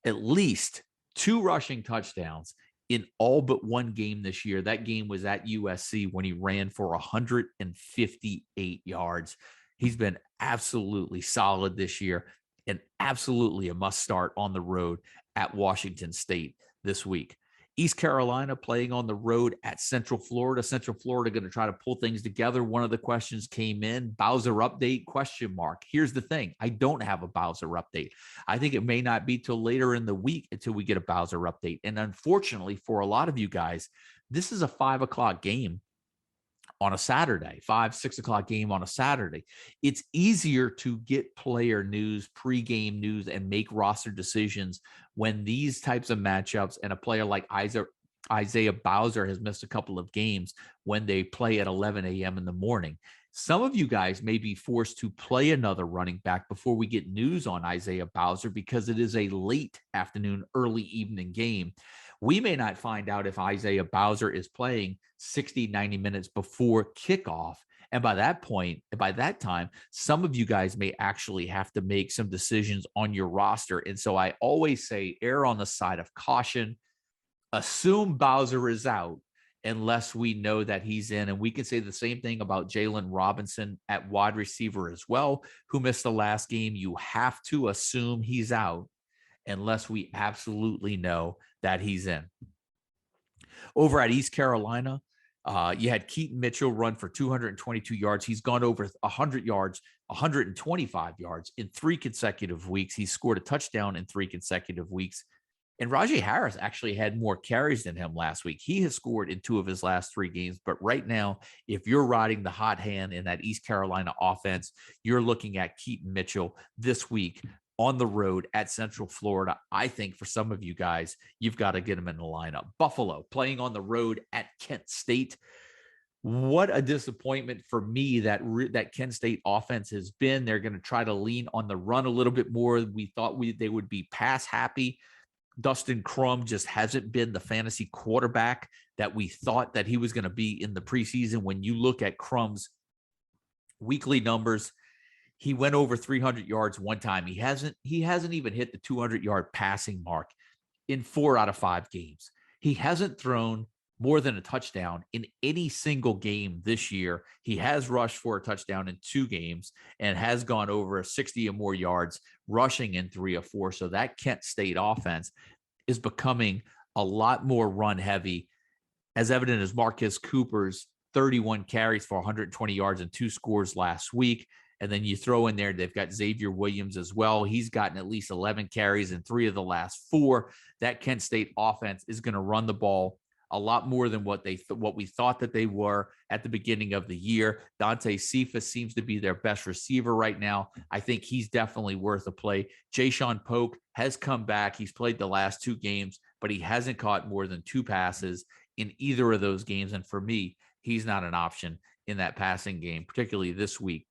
At least 2 rushing touchdowns in all but 1 game this year. That game was at USC when he ran for 158 yards. He's been absolutely solid this year and absolutely a must start on the road at Washington State this week. East Carolina playing on the road at Central Florida. Central Florida going to try to pull things together. One of the questions came in, Bowser update, question mark. Here's the thing. I don't have a Bowser update. I think it may not be till later in the week until we get a Bowser update. And unfortunately for a lot of you guys, this is a 5:00 game on a Saturday, 6 o'clock game on a Saturday. It's easier to get player news, pregame news, and make roster decisions when these types of matchups and a player like Isaiah Bowser has missed a couple of games when they play at 11 a.m. in the morning. Some of you guys may be forced to play another running back before we get news on Isaiah Bowser because it is a late afternoon, early evening game. We may not find out if Isaiah Bowser is playing 60, 90 minutes before kickoff. And by that point, by that time, some of you guys may actually have to make some decisions on your roster. And so I always say err on the side of caution. Assume Bowser is out unless we know that he's in. And we can say the same thing about Jalen Robinson at wide receiver as well, who missed the last game. You have to assume he's out unless we absolutely know that he's in. Over at East Carolina, you had Keaton Mitchell run for 222 yards. He's gone over 100 yards, 125 yards in 3 consecutive weeks. He scored a touchdown in 3 consecutive weeks. And Rajay Harris actually had more carries than him last week. He has scored in 2 of his last 3 games. But right now, if you're riding the hot hand in that East Carolina offense, you're looking at Keaton Mitchell this week on the road at Central Florida. I think for some of you guys, you've got to get him in the lineup. Buffalo playing on the road at Kent State. What a disappointment for me that Kent State offense has been. They're going to try to lean on the run a little bit more. We thought they would be pass happy. Dustin Crum just hasn't been the fantasy quarterback that we thought that he was going to be in the preseason. When you look at Crum's weekly numbers, he went over 300 yards one time. He hasn't even hit the 200-yard passing mark in 4 out of 5 games. He hasn't thrown more than a touchdown in any single game this year. He has rushed for a touchdown in 2 games and has gone over 60 or more yards rushing in 3 or 4. So that Kent State offense is becoming a lot more run heavy, as evident as Marcus Cooper's 31 carries for 120 yards and 2 scores last week. And then you throw in there, they've got Xavier Williams as well. He's gotten at least 11 carries in 3 of the last 4. That Kent State offense is going to run the ball a lot more than what we thought that they were at the beginning of the year. Dante Cephas seems to be their best receiver right now. I think he's definitely worth a play. Jayshawn Polk has come back. He's played the last 2 games, but he hasn't caught more than 2 passes in either of those games. And for me, he's not an option in that passing game, particularly this week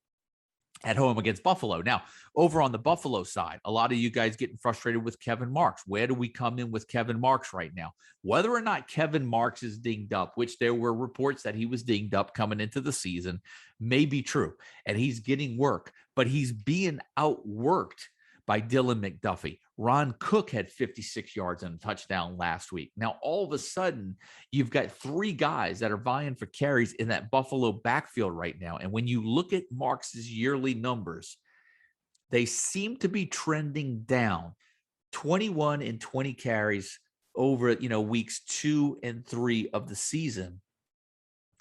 at home against Buffalo. Now, over on the Buffalo side, a lot of you guys getting frustrated with Kevin Marks. Where do we come in with Kevin Marks right now? Whether or not Kevin Marks is dinged up, which there were reports that he was dinged up coming into the season, may be true. And he's getting work, but he's being outworked by Dylan McDuffie. Ron Cook had 56 yards and a touchdown last week. Now, all of a sudden, you've got 3 guys that are vying for carries in that Buffalo backfield right now. And when you look at Marks' yearly numbers, they seem to be trending down. 21 and 20 carries over, weeks 2 and 3 of the season.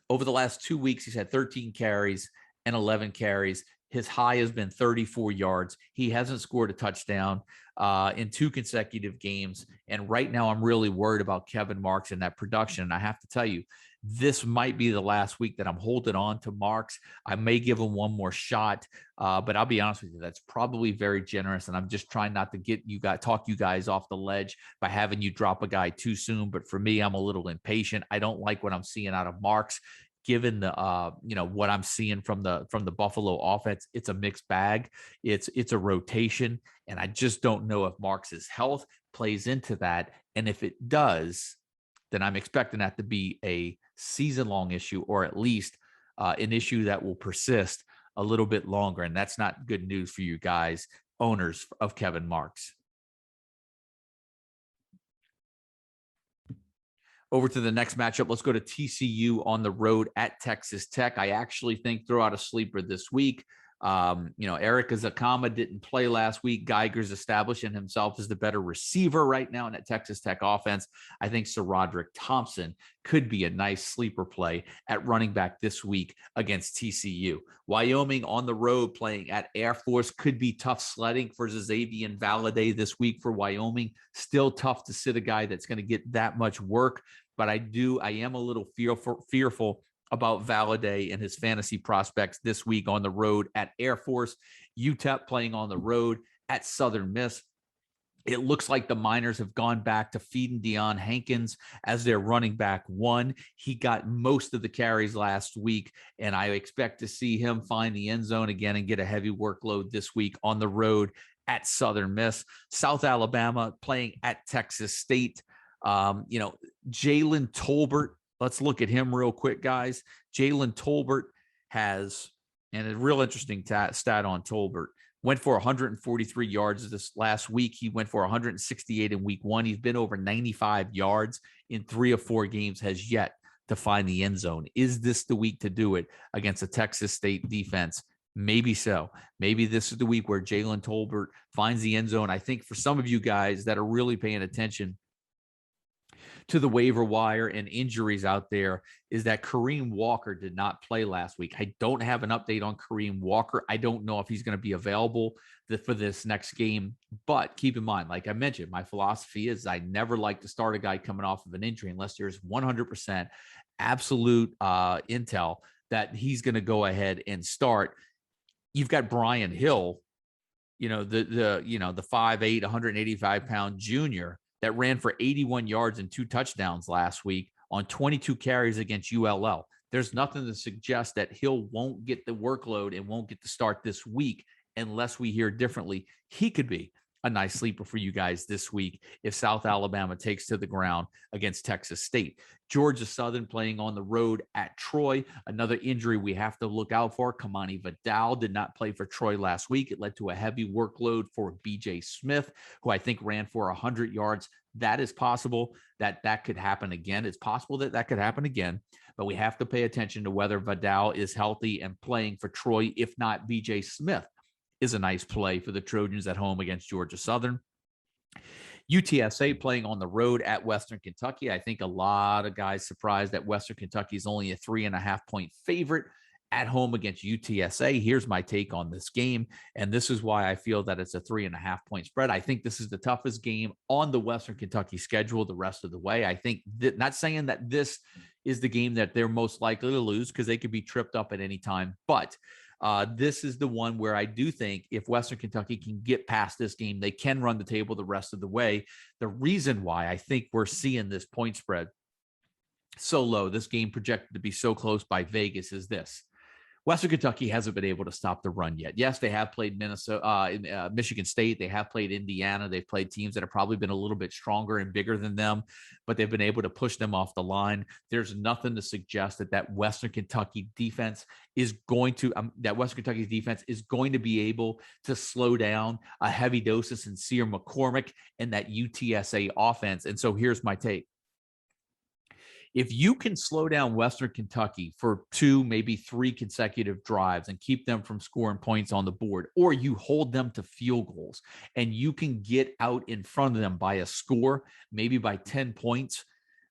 Over the last 2 weeks, he's had 13 carries and 11 carries. His high has been 34 yards. He hasn't scored a touchdown in 2 consecutive games. And right now, I'm really worried about Kevin Marks and that production. And I have to tell you, this might be the last week that I'm holding on to Marks. I may give him one more shot, but I'll be honest with you, that's probably very generous. And I'm just trying not to talk you guys off the ledge by having you drop a guy too soon. But for me, I'm a little impatient. I don't like what I'm seeing out of Marks. Given the what I'm seeing from the Buffalo offense, it's a mixed bag. It's a rotation, and I just don't know if Marks' health plays into that. And if it does, then I'm expecting that to be a season-long issue, or at least an issue that will persist a little bit longer. And that's not good news for you guys, owners of Kevin Marks. Over to the next matchup, let's go to TCU on the road at Texas Tech. I actually think throw out a sleeper this week. Eric Azakama didn't play last week. Geiger's establishing himself as the better receiver right now in that Texas Tech offense. I think Sir Roderick Thompson could be a nice sleeper play at running back this week against TCU. Wyoming on the road playing at Air Force could be tough sledding for Xavier Valladay this week for Wyoming. Still tough to sit a guy that's going to get that much work. But I am a little fearful about Valladay and his fantasy prospects this week on the road at Air Force. UTEP playing on the road at Southern Miss. It looks like the Miners have gone back to feeding Deion Hankins as their running back 1. He got most of the carries last week, and I expect to see him find the end zone again and get a heavy workload this week on the road at Southern Miss. South Alabama playing at Texas State. Jalen Tolbert, let's look at him real quick, guys. Jalen Tolbert has, and a real interesting stat on Tolbert, went for 143 yards this last week. He went for 168 in week 1. He's been over 95 yards in 3 or 4 games, has yet to find the end zone. Is this the week to do it against a Texas State defense? Maybe so. Maybe this is the week where Jalen Tolbert finds the end zone. I think for some of you guys that are really paying attention to the waiver wire and injuries out there, is that Kareem Walker did not play last week. I don't have an update on Kareem Walker. I don't know if he's going to be available for this next game, but keep in mind, like I mentioned, my philosophy is I never like to start a guy coming off of an injury unless there's 100% absolute intel that he's going to go ahead and start. You've got Brian Hill, the 5'8", 185-pound junior that ran for 81 yards and 2 touchdowns last week on 22 carries against ULL. there's nothing to suggest that Hill won't get the workload and won't get to start this week unless we hear differently. He could be a nice sleeper for you guys this week if South Alabama takes to the ground against Texas State. Georgia Southern playing on the road at Troy. Another injury we have to look out for. Kamani Vidal did not play for Troy last week. It led to a heavy workload for BJ Smith, who I think ran for 100 yards. That is possible that could happen again. It's possible that could happen again, but we have to pay attention to whether Vidal is healthy and playing for Troy. If not, BJ Smith is a nice play for the Trojans at home against Georgia Southern. UTSA playing on the road at Western Kentucky. I think a lot of guys surprised that Western Kentucky is only a 3.5-point favorite at home against UTSA. Here's my take on this game, and this is why I feel that it's a 3.5-point spread. I think this is the toughest game on the Western Kentucky schedule the rest of the way. I think that, not saying that this is the game that they're most likely to lose, because they could be tripped up at any time, but this is the one where I do think if Western Kentucky can get past this game, they can run the table the rest of the way. The reason why I think we're seeing this point spread so low, this game projected to be so close by Vegas, is this. Western Kentucky hasn't been able to stop the run yet. Yes, they have played Michigan State. They have played Indiana. They've played teams that have probably been a little bit stronger and bigger than them, but they've been able to push them off the line. There's nothing to suggest that Western Kentucky defense is going to Western Kentucky's defense is going to be able to slow down a heavy dose of Sincere McCormick and that UTSA offense. And so here's my take. If you can slow down Western Kentucky for 2, maybe 3 consecutive drives and keep them from scoring points on the board, or you hold them to field goals and you can get out in front of them by a score, maybe by 10 points,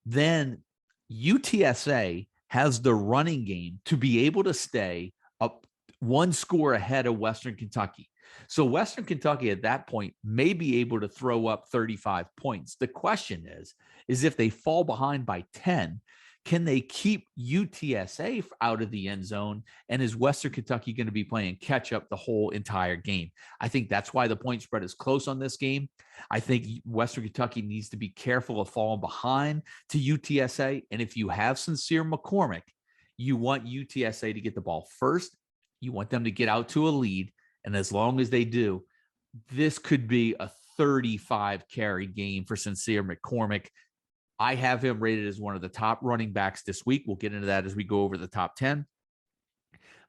then UTSA has the running game to be able to stay up 1 score ahead of Western Kentucky. So Western Kentucky at that point may be able to throw up 35 points. The question is if they fall behind by 10, can they keep UTSA out of the end zone? And is Western Kentucky going to be playing catch up the whole entire game? I think that's why the point spread is close on this game. I think Western Kentucky needs to be careful of falling behind to UTSA. And if you have Sincere McCormick, you want UTSA to get the ball first. You want them to get out to a lead. And as long as they do, this could be a 35 carry game for Sincere McCormick. I have him rated as one of the top running backs this week. We'll get into that as we go over the top 10.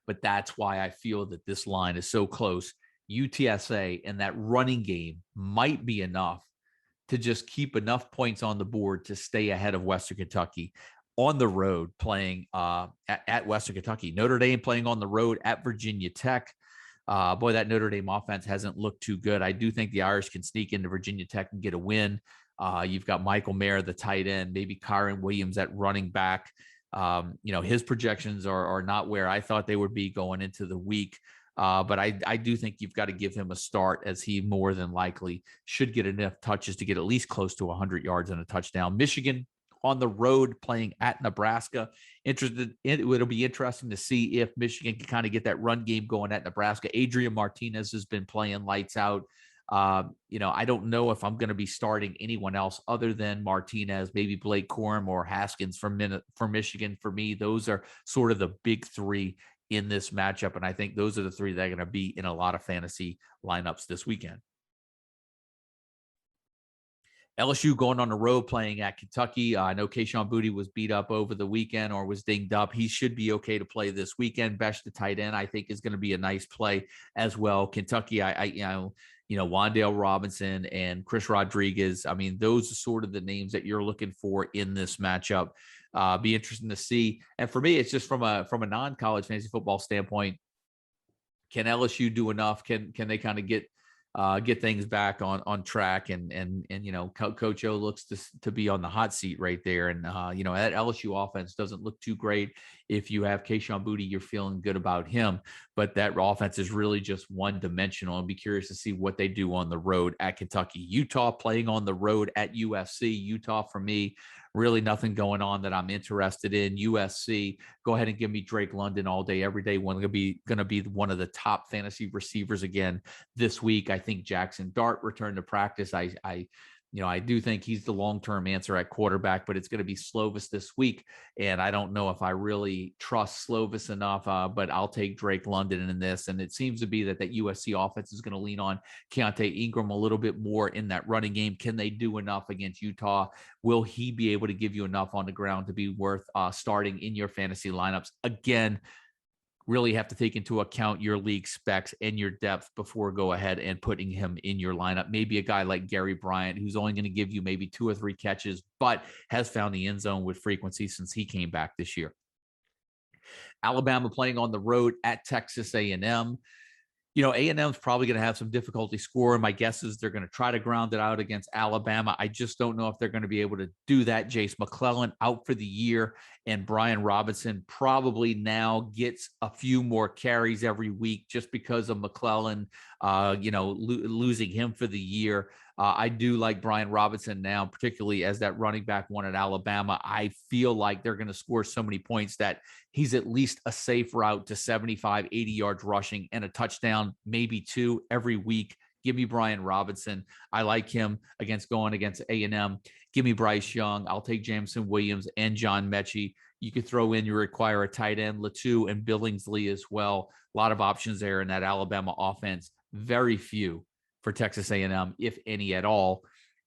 But that's why I feel that this line is so close. UTSA and that running game might be enough to just keep enough points on the board to stay ahead of Western Kentucky on the road playing at Western Kentucky. Notre Dame playing on the road at Virginia Tech. Boy, that Notre Dame offense hasn't looked too good. I do think the Irish can sneak into Virginia Tech and get a win. You've got Michael Mayer, the tight end, maybe Kyron Williams at running back. His projections are not where I thought they would be going into the week. But I do think you've got to give him a start, as he more than likely should get enough touches to get at least close to 100 yards and a touchdown. Michigan on the road playing at Nebraska. It'll be interesting to see if Michigan can kind of get that run game going at Nebraska. Adrian Martinez has been playing lights out. I don't know if I'm going to be starting anyone else other than Martinez, maybe Blake Corum or Haskins for Michigan. For me, those are sort of the big 3 in this matchup. And I think those are the 3 that are going to be in a lot of fantasy lineups this weekend. LSU going on the road playing at Kentucky. I know Kayshon Boutte was beat up over the weekend or was dinged up. He should be okay to play this weekend. Besh, the tight end, I think is going to be a nice play as well. Kentucky, Wan'Dale Robinson and Chris Rodriguez. I mean, those are sort of the names that you're looking for in this matchup. Be interesting to see. And for me, it's just from a non-college fantasy football standpoint. Can LSU do enough? Can they kind of get things back on track, and Coach O looks to be on the hot seat right there. And that LSU offense doesn't look too great. If you have Kayshon Boutte, you're feeling good about him, but that offense is really just one dimensional. I'll be curious to see what they do on the road at Kentucky. Utah playing on the road at USC. Utah, for me, really nothing going on that I'm interested in. USC, go ahead and give me Drake London all day, every day. Going to be one of the top fantasy receivers again this week. I think Jackson Dart returned to practice. I I do think he's the long-term answer at quarterback, but it's going to be Slovis this week. And I don't know if I really trust Slovis enough, but I'll take Drake London in this. And it seems to be that USC offense is going to lean on Keontae Ingram a little bit more in that running game. Can they do enough against Utah? Will he be able to give you enough on the ground to be worth starting in your fantasy lineups? Again, really have to take into account your league specs and your depth before go ahead and putting him in your lineup. Maybe a guy like Gary Bryant, who's only going to give you maybe 2 or 3 catches, but has found the end zone with frequency since he came back this year. Alabama playing on the road at Texas A&M. A&M's probably going to have some difficulty scoring. My guess is they're going to try to ground it out against Alabama. I just don't know if they're going to be able to do that. Jace McClellan out for the year, and Brian Robinson probably now gets a few more carries every week just because of McClellan, losing him for the year. I do like Brian Robinson now, particularly as that running back one at Alabama. I feel like they're going to score so many points that he's at least a safe route to 75, 80 yards rushing and a touchdown, maybe 2 every week. Give me Brian Robinson. I like him going against A&M. Give me Bryce Young. I'll take Jameson Williams and John Mechie. You could throw in, you require a tight end, Latu and Billingsley as well. A lot of options there in that Alabama offense. Very few for Texas A&M, if any at all.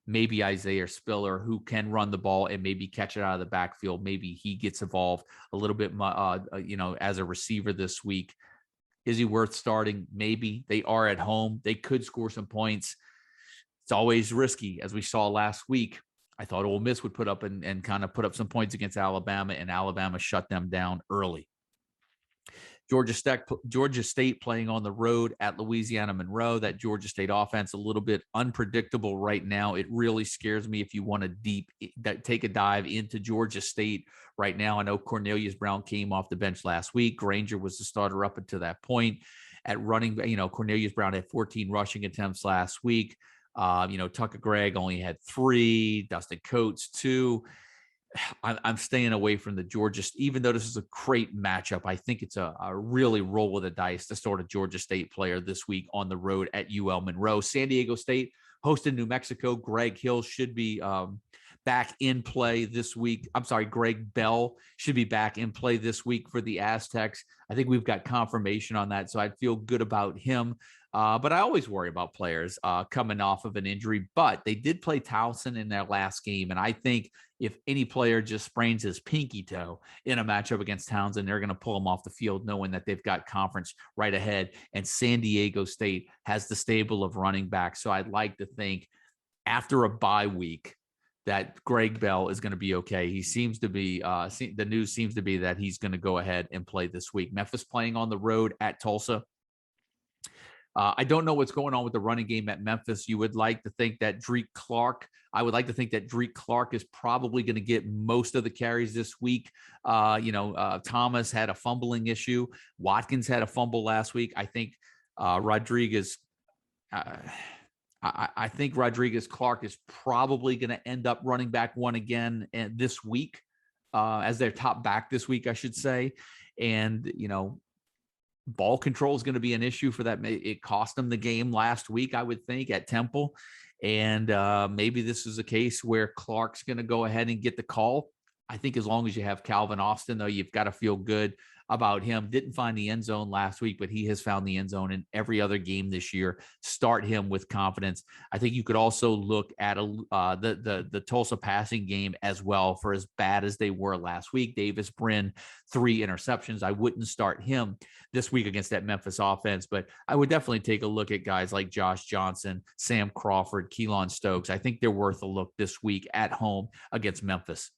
Maybe Isaiah Spiller, who can run the ball and maybe catch it out of the backfield. Maybe he gets involved a little bit, as a receiver this week. Is he worth starting? Maybe. They are at home. They could score some points. It's always risky, as we saw last week. I thought Ole Miss would put up and kind of put up some points against Alabama, and Alabama shut them down early. Georgia State playing on the road at Louisiana Monroe. That Georgia State offense a little bit unpredictable right now. It really scares me if you want to take a dive into Georgia State right now. I know Cornelius Brown came off the bench last week. Granger was the starter up until that point. At running, Cornelius Brown had 14 rushing attempts last week. Tucker Gregg only had 3. Dustin Coates 2. I'm staying away from the Georgia, even though this is a great matchup. I think it's a really roll with the dice to start a Georgia State player this week on the road at UL Monroe. San Diego State hosted New Mexico. Greg Hill should be back in play this week. I'm sorry, Greg Bell should be back in play this week for the Aztecs. I think we've got confirmation on that, so I'd feel good about him. But I always worry about players coming off of an injury. But they did play Towson in their last game, and I think if any player just sprains his pinky toe in a matchup against Townsend, they're going to pull him off the field knowing that they've got conference right ahead. And San Diego State has the stable of running backs. So I'd like to think after a bye week that Greg Bell is going to be okay. He seems to be, the news seems to be that he's going to go ahead and play this week. Memphis playing on the road at Tulsa. I don't know what's going on with the running game at Memphis. You would like to think that I would like to think that Drake Clark is probably going to get most of the carries this week. Thomas had a fumbling issue. Watkins had a fumble last week. I think Rodriguez Clark is probably going to end up running back one again this week as their top back this week, I should say. And, ball control is going to be an issue for that. It cost them the game last week, I would think, at Temple. And maybe this is a case where Clark's going to go ahead and get the call. I think as long as you have Calvin Austin, though, you've got to feel good about him. Didn't find the end zone last week, but he has found the end zone in every other game this year. Start him with confidence. I think you could also look at the Tulsa passing game as well. For as bad as they were last week, Davis Brin, 3 interceptions. I wouldn't start him this week against that Memphis offense, but I would definitely take a look at guys like Josh Johnson, Sam Crawford, Keelan Stokes. I think they're worth a look this week at home against Memphis.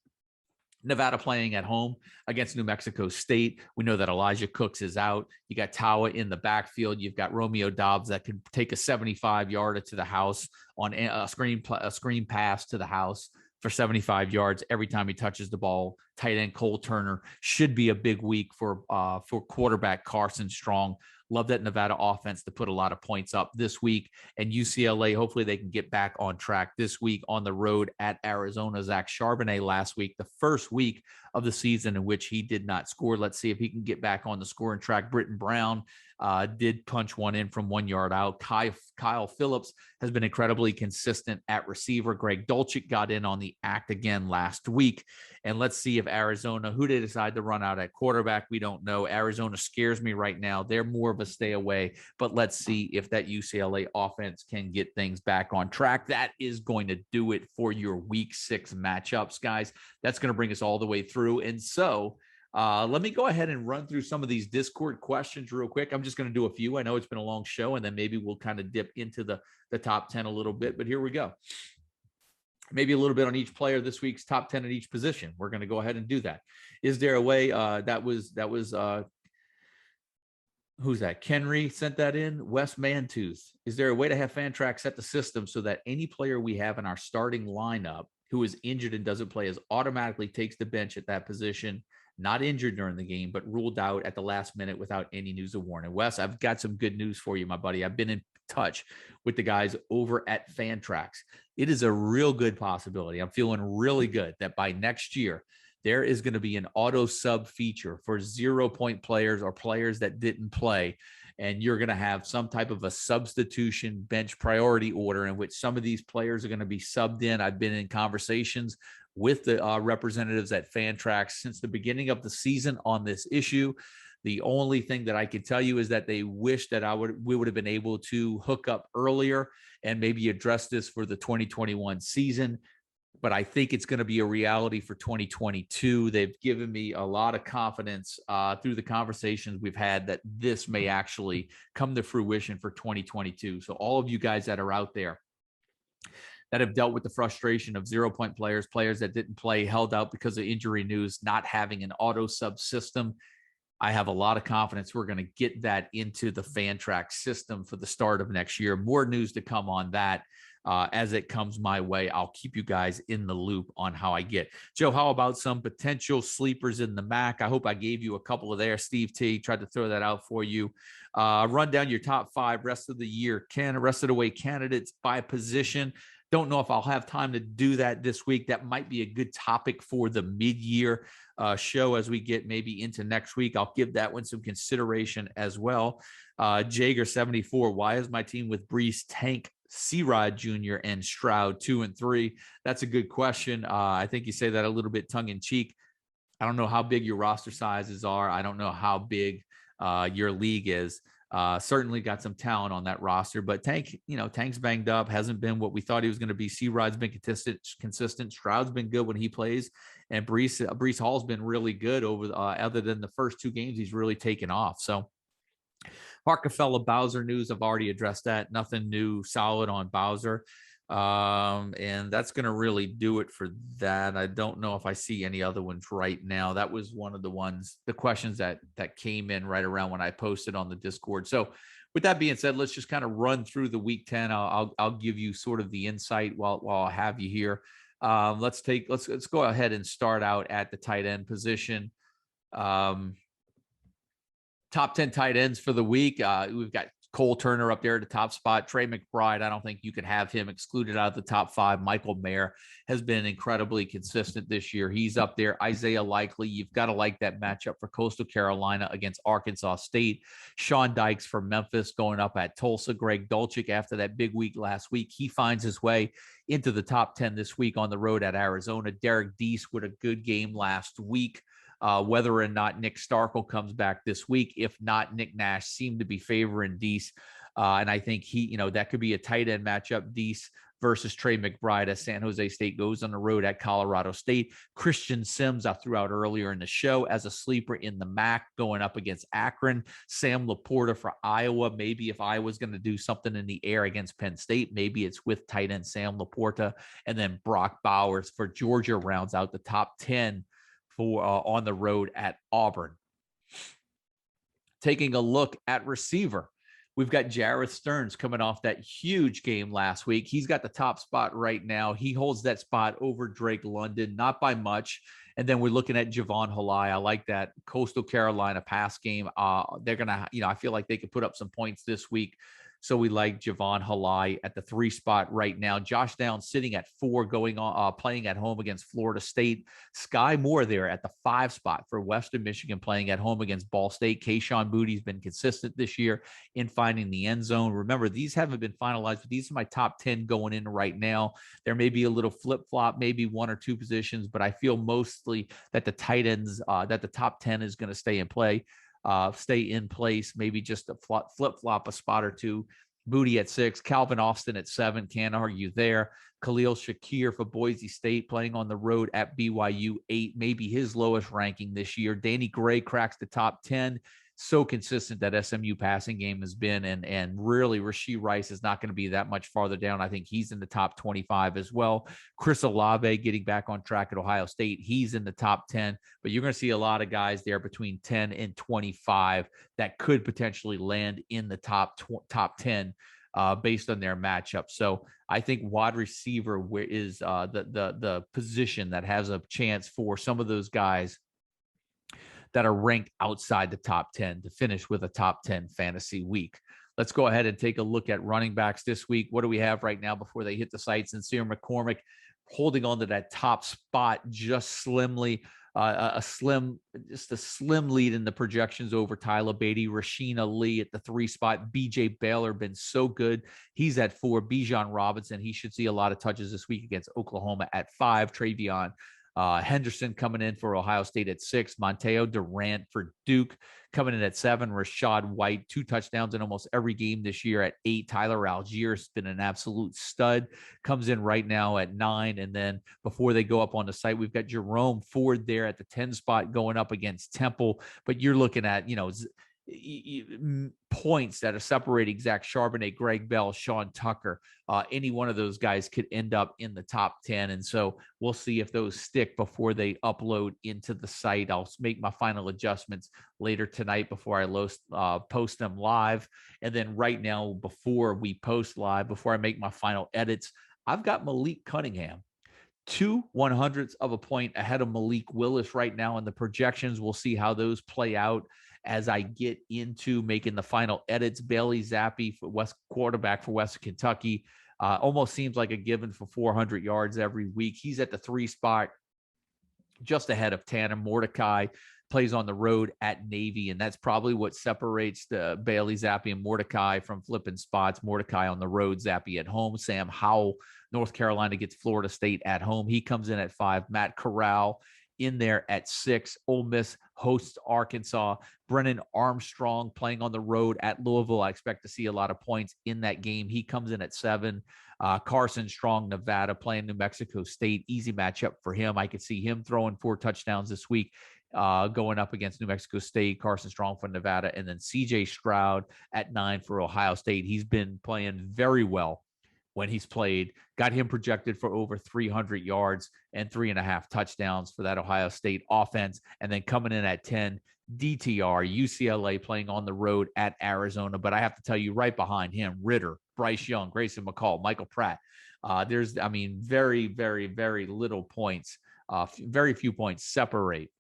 Nevada playing at home against New Mexico State. We know that Elijah Cooks is out. You got Tawa in the backfield. You've got Romeo Dobbs that could take a 75-yarder to the house on a screen pass to the house for 75 yards every time he touches the ball. Tight end Cole Turner should be a big week for quarterback Carson Strong. Love that Nevada offense to put a lot of points up this week. And UCLA, hopefully they can get back on track this week on the road at Arizona. Zach Charbonnet last week, the first week of the season in which he did not score. Let's see if he can get back on the scoring track. Britton Brown did punch one in from 1 yard out. Kyle Phillips has been incredibly consistent at receiver. Greg Dulcich got in on the act again last week. And let's see if Arizona, who they decide to run out at quarterback, we don't know. Arizona scares me right now. They're more of a stay away, but let's see if that UCLA offense can get things back on track. That is going to do it for your week 6 matchups, guys. That's going to bring us all the way through. And so let me go ahead and run through some of these Discord questions real quick. I'm just going to do a few. I know it's been a long show, and then maybe we'll kind of dip into the top 10 a little bit, but here we go. Maybe a little bit on each player this week's top 10 at each position. We're going to go ahead and do that. Is there a way that was who's that? Kenry sent that in. Wes Mantooth. Is there a way to have Fantrax set the system so that any player we have in our starting lineup who is injured and doesn't play automatically takes the bench at that position, not injured during the game, but ruled out at the last minute without any news of warning? Wes, I've got some good news for you, my buddy. I've been in touch with the guys over at Fantrax. It is a real good possibility. I'm feeling really good that by next year, there is going to be an auto sub feature for 0-point players or players that didn't play. And you're going to have some type of a substitution bench priority order in which some of these players are going to be subbed in. I've been in conversations with the representatives at Fantrax since the beginning of the season on this issue. The only thing that I can tell you is that they wish that we would have been able to hook up earlier and maybe address this for the 2021 season. But I think it's going to be a reality for 2022. They've given me a lot of confidence through the conversations we've had that this may actually come to fruition for 2022. So all of you guys that are out there that have dealt with the frustration of 0-point players that didn't play, held out because of injury news, not having an auto sub system, I have a lot of confidence we're going to get that into the Fantrax system for the start of next year. More news to come on that as it comes my way. I'll keep you guys in the loop on how I get. Joe, how about some potential sleepers in the MAC? I hope I gave you a couple of there. Steve T tried to throw that out for you. Run down your top 5 rest of the way candidates by position. Don't know if I'll have time to do that this week. That might be a good topic for the mid-year show as we get maybe into next week. I'll give that one some consideration as well. Jager74, why is my team with Brees, Tank, C-Rod Jr., and Stroud 2 and 3? That's a good question. I think you say that a little bit tongue-in-cheek. I don't know how big your roster sizes are. I don't know how big your league is. Certainly got some talent on that roster, but Tank's banged up, hasn't been what we thought he was going to be. C-Rod's been consistent. Stroud's been good when he plays, and Brees Hall's been really good over other than the first 2 games he's really taken off. So Harkefella Bowser news, I've already addressed that. Nothing new, solid on Bowser. And that's going to really do it for that. I don't know if I see any other ones right now. That was one of the questions that came in right around when I posted on the Discord. So with that being said, let's just kind of run through the week 10. I'll give you sort of the insight while I have you here. Let's go ahead and start out at the tight end position. Top 10 tight ends for the week. We've got Cole Turner up there at the top spot. Trey McBride, I don't think you can have him excluded out of the top 5. Michael Mayer has been incredibly consistent this year. He's up there. Isaiah Likely, you've got to like that matchup for Coastal Carolina against Arkansas State. Sean Dykes for Memphis going up at Tulsa. Greg Dulcich, after that big week last week, he finds his way into the top 10 this week on the road at Arizona. Derek Deese with a good game last week. Whether or not Nick Starkel comes back this week. If not, Nick Nash seemed to be favoring Deese. And I think that could be a tight end matchup, Deese versus Trey McBride, as San Jose State goes on the road at Colorado State. Christian Sims, I threw out earlier in the show as a sleeper in the MAC going up against Akron. Sam Laporta for Iowa. Maybe if Iowa's going to do something in the air against Penn State, maybe it's with tight end Sam Laporta. And then Brock Bowers for Georgia rounds out the top 10 for on the road at Auburn. Taking a look at receiver, we've got Jarrett Stearns coming off that huge game last week. He's got the top spot right now. He holds that spot over Drake London, not by much. And then we're looking at Javon Halai. I like that Coastal Carolina pass game. They're going to, I feel like they could put up some points this week. So we like Javon Halai at the 3 spot right now. Josh Downs sitting at 4, going on playing at home against Florida State. Sky Moore there at the 5 spot for Western Michigan, playing at home against Ball State. Kayshawn Booty's been consistent this year in finding the end zone. Remember, these haven't been finalized, but these are my top 10 going in right now. There may be a little flip-flop, maybe 1 or 2 positions, but I feel mostly that the tight ends, that the top 10 is going to stay in play, stay in place, maybe just a flip-flop a spot or 2. Booty at 6, Calvin Austin at 7, can't argue there. Khalil Shakir for Boise State, playing on the road at BYU, 8, maybe his lowest ranking this year. Danny Gray cracks the top 10. So consistent that SMU passing game has been, and really Rashee Rice is not going to be that much farther down. I think he's in the top 25 as well. Chris Olave getting back on track at Ohio State, he's in the top 10, but you're going to see a lot of guys there between 10 and 25 that could potentially land in the top 10 based on their matchup. So I think wide receiver is the position that has a chance for some of those guys that are ranked outside the top 10 to finish with a top 10 fantasy week. Let's go ahead and take a look at running backs this week. What do we have right now before they hit the sites? And Sincere McCormick holding on to that top spot just slimly, a slim lead in the projections over Tyler Beatty. Rashina Lee at the 3 spot. BJ Baylor been so good. He's at 4. Bijan Robinson, he should see a lot of touches this week against Oklahoma at 5. Travion Henderson coming in for Ohio State at 6. Monteo Durant for Duke coming in at 7. Rashad White, 2 touchdowns in almost every game this year at 8. Tyler Algiere has been an absolute stud, comes in right now at 9. And then before they go up on the site, we've got Jerome Ford there at the 10 spot going up against Temple. But you're looking at, points that are separating Zach Charbonnet, Greg Bell, Sean Tucker. Any one of those guys could end up in the top 10. And so we'll see if those stick before they upload into the site. I'll make my final adjustments later tonight before I post them live. And then right now, before we post live, before I make my final edits, I've got Malik Cunningham 2/100ths of a point ahead of Malik Willis right now in the projections. We'll see how those play out as I get into making the final edits. Bailey Zappi, for quarterback for Western Kentucky, almost seems like a given for 400 yards every week. He's at the 3 spot, just ahead of Tanner Mordecai. Plays on the road at Navy, and that's probably what separates the Bailey Zappi and Mordecai from flipping spots. Mordecai on the road, Zappi at home. Sam Howell, North Carolina, gets Florida State at home. He comes in at 5. Matt Corral in there at 6. Ole Miss hosts Arkansas. Brennan Armstrong playing on the road at Louisville. I expect to see a lot of points in that game. He comes in at 7. Carson Strong, Nevada, playing New Mexico State. Easy matchup for him. I could see him throwing 4 touchdowns this week, going up against New Mexico State. Carson Strong for Nevada. And then CJ Stroud at 9 for Ohio State. He's been playing very well when he's played. Got him projected for over 300 yards and 3.5 touchdowns for that Ohio State offense. And then coming in at 10, DTR, UCLA, playing on the road at Arizona. But I have to tell you, right behind him, Ritter, Bryce Young, Grayson McCall, Michael Pratt. There's, very, very, very little points, very few points separate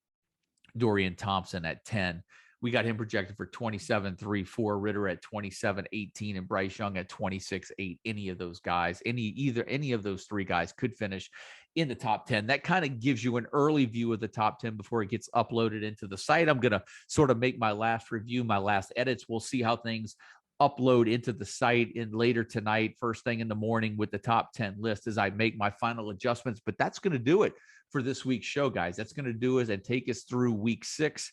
Dorian Thompson at 10. We got him projected for 27.34, Ritter at 27.18, and Bryce Young at 26.8. Any of those guys, any of those 3 guys could finish in the top 10. That kind of gives you an early view of the top 10 before it gets uploaded into the site. I'm going to sort of make my last review, my last edits. We'll see how things upload into the site in later tonight, first thing in the morning, with the top 10 list as I make my final adjustments. But that's going to do it for this week's show, guys. That's going to do it and take us through week 6.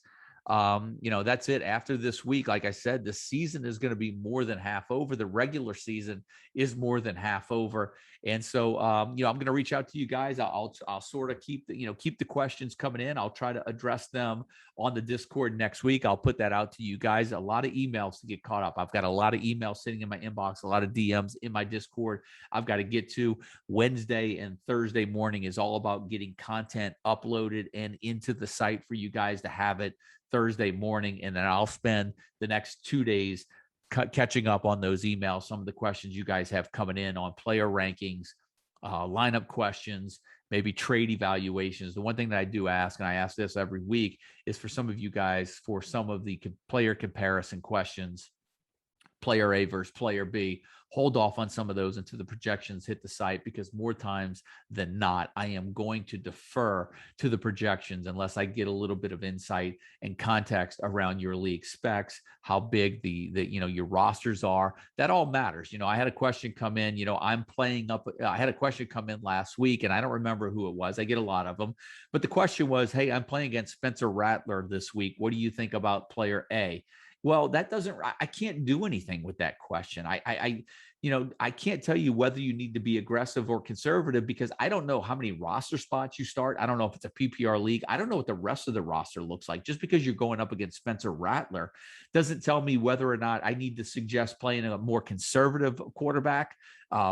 That's it. After this week, like I said, the season is going to be more than half over. The regular season is more than half over. And so, I'm going to reach out to you guys. I'll sort of keep the questions coming in. I'll try to address them on the Discord next week. I'll put that out to you guys. A lot of emails to get caught up. I've got a lot of emails sitting in my inbox, a lot of DMs in my Discord I've got to get to. Wednesday and Thursday morning is all about getting content uploaded and into the site for you guys to have it Thursday morning. And then I'll spend the next 2 days catching up on those emails, some of the questions you guys have coming in on player rankings, lineup questions, maybe trade evaluations. The one thing that I do ask, and I ask this every week, is for some of you guys for some of the player comparison questions player A versus player B. Hold off on some of those until the projections hit the site, because more times than not, I am going to defer to the projections unless I get a little bit of insight and context around your league specs, how big the your rosters are. That all matters. I had a question come in, I had a question come in last week, and I don't remember who it was. I get a lot of them, but the question was, hey, I'm playing against Spencer Rattler this week. What do you think about player A? Well, I can't do anything with that question. I can't tell you whether you need to be aggressive or conservative, because I don't know how many roster spots you start. I don't know if it's a PPR league. I don't know what the rest of the roster looks like. Just because you're going up against Spencer Rattler doesn't tell me whether or not I need to suggest playing a more conservative quarterback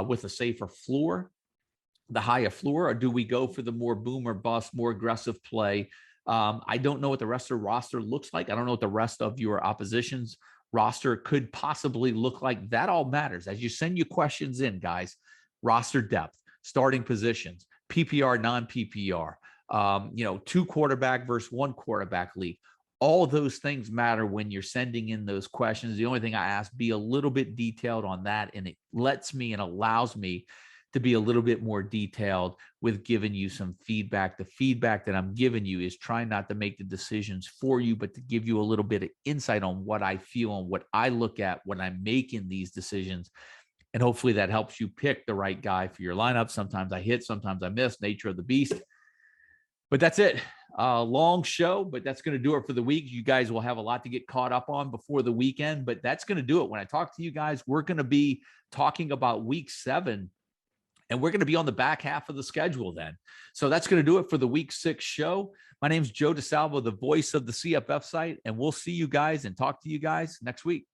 with a safer floor, the higher floor, or do we go for the more boom or bust, more aggressive play? I don't know what the rest of the roster looks like. I don't know what the rest of your opposition's roster could possibly look like. That all matters. As you send your questions in, guys, roster depth, starting positions, PPR, non-PPR, 2 quarterback versus 1 quarterback league. All those things matter when you're sending in those questions. The only thing I ask, be a little bit detailed on that, and it lets me and allows me to be a little bit more detailed with giving you some feedback. The feedback that I'm giving you is trying not to make the decisions for you, but to give you a little bit of insight on what I feel and what I look at when I'm making these decisions. And hopefully that helps you pick the right guy for your lineup. Sometimes I hit, sometimes I miss, nature of the beast. But that's it. Long show, but that's going to do it for the week. You guys will have a lot to get caught up on before the weekend, but that's going to do it. When I talk to you guys, we're going to be talking about week 7. And we're going to be on the back half of the schedule then. So that's going to do it for the week 6 show. My name is Joe DeSalvo, the voice of the CFF site, and we'll see you guys and talk to you guys next week.